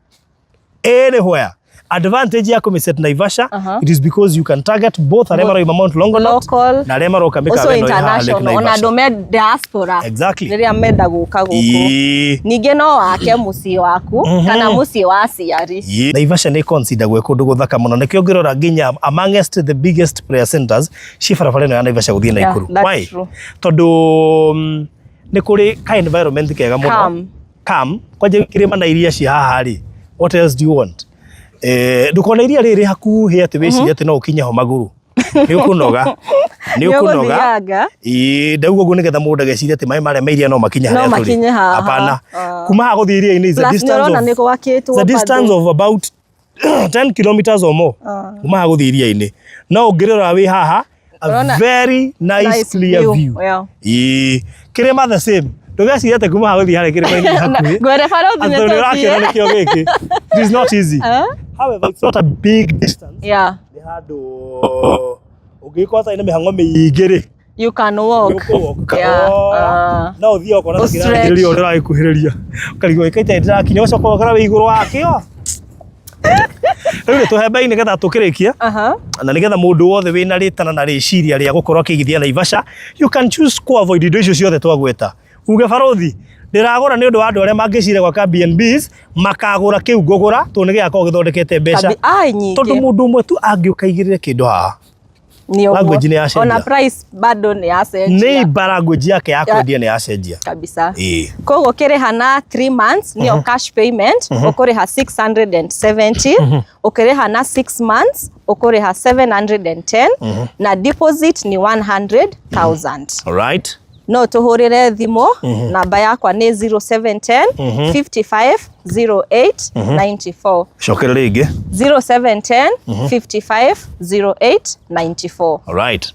anywhere advantage ya kumiset Naivasha it is because you can target both aremaro Mount Longonot na aremaro kamika weno international ona dome diaspora exactly riria menda guka guku ninge no wake muci waku kana muci wa ciari Naivasha ni consider gwe kundu guthaka muno nikio ngirora nginya amongst the biggest prayer centers cibarabara ino ya Naivasha guthie Naikuru why tondu ni kuri ka environment kega muno calm kwaje kirima na iria ci haha ri what else do you want ndukona iria riri hakuhi ati wiciria ati no ukinya ho maguru ni ukunoga ndaugo guo nigetha mundu ageciria ati mai maria meiria no makinya haria turi hapana kuma ha guthie iria ini the distance of about 10 kilometers or more kuma ha guthie iria ini no ungirora wi haha a very nice clear view kirima the same ndugeciria ati kuma ha guthie haria kirima ini hakuhi gwere farothi ne nikio giki it is not easy however it's not a big distance ni handu ugikosa ina mihango miingiri you can walk no thio ukona kira rio ndiraikuhiriria ukarigwo ikaita ndirakinya ucoka ukara we iguru wakio Rĩu tũhembe nĩgetha tũkĩrĩkia. Na nĩgetha mũndũ wothe wĩna rĩtana na rĩciria rĩa gũkorwo akĩigithia Naivasha, you can choose to avoid indo icio ciothe twagweta. Uge Barothi, ndiragura nĩ ũndũ wa andũ arĩa mangĩcire gwaka B&Bs makagũra kĩu ngũgũra tondũ nĩ gĩakorwo gĩthondekete mbeca. Tondũ mũndũ ũmwe tu angĩũka igĩrĩre kĩndũ haha. Language ni yacenjia. Ona price bado ni yacenjia. Neighbor language yake ya kwendia ni yacenjia. Kabisa. Kogo kĩrĩha na 3 months niyo cash payment, ũkũrĩha 670, ũkĩrĩha na 6 months, ũkũrĩha 710, na deposit ni 100,000. All right. No tuhurire thimo, namba yakwa ni 0710 55 08 94. Shokera rĩngĩ. 0710 55 08 94. All right.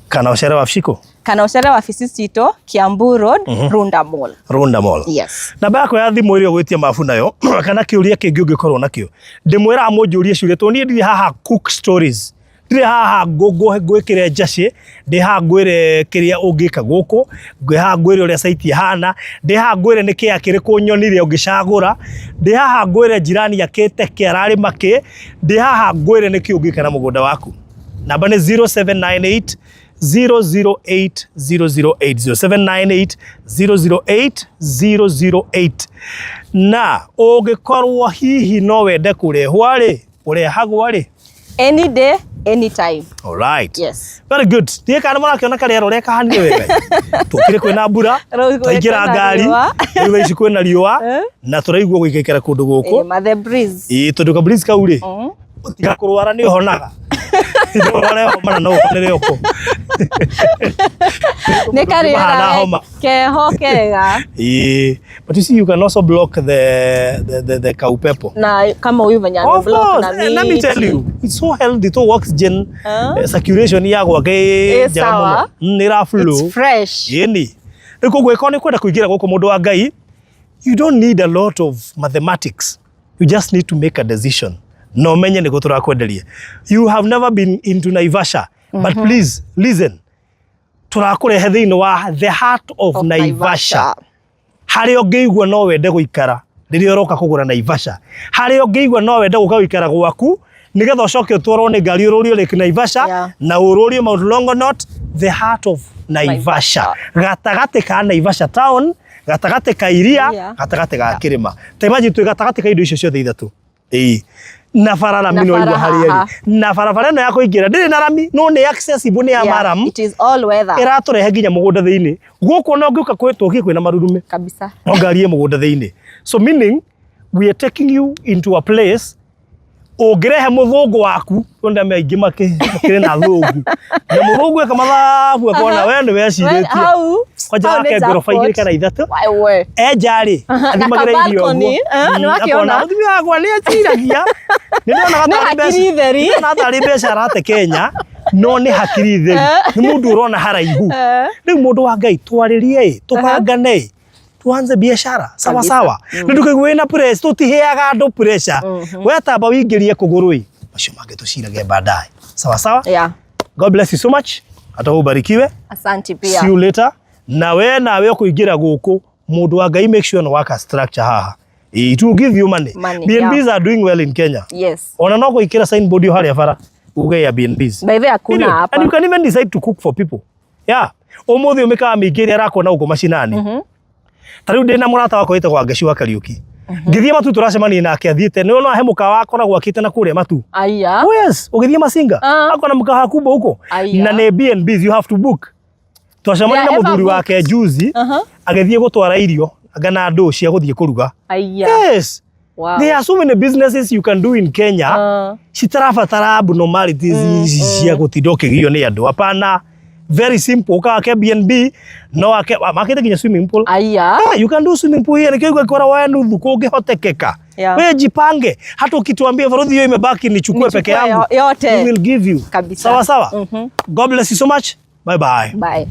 Kana ucere wabici? Kana ucere wabici citũ Kiambu Road, Runda Mall. Runda Mall. Yes. Namba yakwa ya thimũ ĩrĩa ũgwĩtia mabu nayo kana kĩũria kĩngĩ ũngĩkorwo nakĩo. Ndĩmwĩraga mũnjũrie ciũria tondũ niĩ ndirĩ haha cook stories. Ndire haha ngwĩkĩre njaci, ndĩ haha ngwĩre kĩrĩa ũngĩka gũkũ, ndĩ haha ngwĩre ũrĩa site ihana, ndĩ haha ngwĩre nĩ kĩya kĩrĩkũ nyonire ũngĩcagũra, ndĩ haha ngwĩre jirani akĩte kĩararĩma kĩ, ndĩ haha ngwĩre nĩ kĩ ũngĩka na mũgũnda waku. Namba nĩ 0798 008 008 0798 008 008. Na ũngĩkorwo hihi no wende kũrehwo rĩ, ũrehagwo rĩ? Any day, anytime. All right. Yes. Very good. Ndiye kana mwana kiona kale rore kahanire wega. Tukire kwina mbura, twaingira ngari, rĩu ici kwina riũa na tũraigua gũikaikara kũndũ gũkũ. Ma the breeze. Tondũ ka breeze kaure. Utiga kũrwara nĩ honaga. Ndore homa no nĩ oko. Nĩ karĩra keho kega. But you see, you can also block the cow pepper. Na kama huyu manyano block na mimi. Let me tell you, it's so healthy to oxygen circulation ya gwake jamu. Nira flow. It's fresh. Yeni. Rĩu gwĩka nĩ kwenda kũingĩra gũkũ mũndũ wa Ngai. You don't need a lot of mathematics. You just need to make a decision. No menye nĩ gũtura kwenderia. You have never been into Naivasha, but please listen. Turakũrehe thĩinĩ wa the heart of Naivasha. Harĩa ũngĩigua no wende gũikara rĩrĩa ũroka kũgũra Naivasha. Harĩa ũngĩigua no wende gũka gũikara gwaku nĩgetha ũcoke ũtwarwo nĩ ngari ũrũrio Lake Naivasha na ũrũrio Mount Longonot, the heart of Naivasha. Gatagatĩ ka Naivasha town, gatagatĩ ka iria, gatagatĩ ga kĩrĩma. Ta imagine twĩ gatagatĩ ka indo icio ciothe ithatũ. Na farara mino igwa harĩa na farafara no yako ingĩra ndĩrĩ na rami no nĩ accessible nĩ ya maram. It is all weather. Ĩratũrehe nginya mũgũnda thĩinĩ gũkũ no ngĩũka kwĩtwo kwĩna marurume kabisa no ngari mũgũnda thĩinĩ. So meaning we are taking you into a place ũngĩrehe mũthũngũ waku onda maingĩ makĩrĩ na thũngũ na mũthũngũ eka mathabu akona we nĩ wecirĩtie kwanja wake ngoroba igĩrĩ kana ithatũ enjarĩ athimagĩre irio ũguo akona mũthimi wakwa nĩ aciragia nĩ ndona hatarĩ mbeca arate Kenya no nĩ hakiri theri nĩ mũndũ ũrona haraihu. Rĩu mũndũ wa Ngai twarĩrie tũbangane tuanze biashara sawa sawa. Ndukaigwe na press tutiheaga andũ pressure. Wetamba wingĩrie kũgũrũ macio mangĩ tucirage baadaye. Sawa sawa? Yeah. God bless you so much. Hata ubarikiwe. Asante pia. See you later. Nawe kũingĩra gũkũ mũndũ wa Ngai make sure no waka structure haha. It will give you money. B&Bs are doing well in Kenya. Yes. Ona no kũikĩra signboard yo harĩa bara uge ya B&Bs. By the way hakuna hapa. And you can even decide to cook for people. Yeah. Ũmũthĩ ũmĩkaga mĩingĩ arakona uko mashinani. Tariu ndina murata wako witagwo Ngeci wa Kariuki. Ngithie matu turacemania nake athiite ni ona he mukawa akoragwo akite na kuria matu. Aya. Yes, ugithie Masinga. Akona mukawa kubwa huko. Na ne B&Bs you have to book. Twacemania na muthuri wake juzi agithie gutwara irio agana ndũ cia guthie kuruga. Aya. Yes. Wow. There are so many businesses you can do in Kenya. Citarabatara abnormalities cia gutinda ũkĩgirio nĩ andũ. Hapana. Very simple. Ukawake B&B no ake makete kinya swimming pool. Aya. You can do swimming pool here. Nikiwa kwa wewe nuthu kũngĩhotekeka. Wewe jipange. Hata ukituambia Barothi hiyo imebaki nichukue peke yangu. Yote. We will give you. Kabisa. Sawa sawa. God bless you so much. Bye bye. Bye.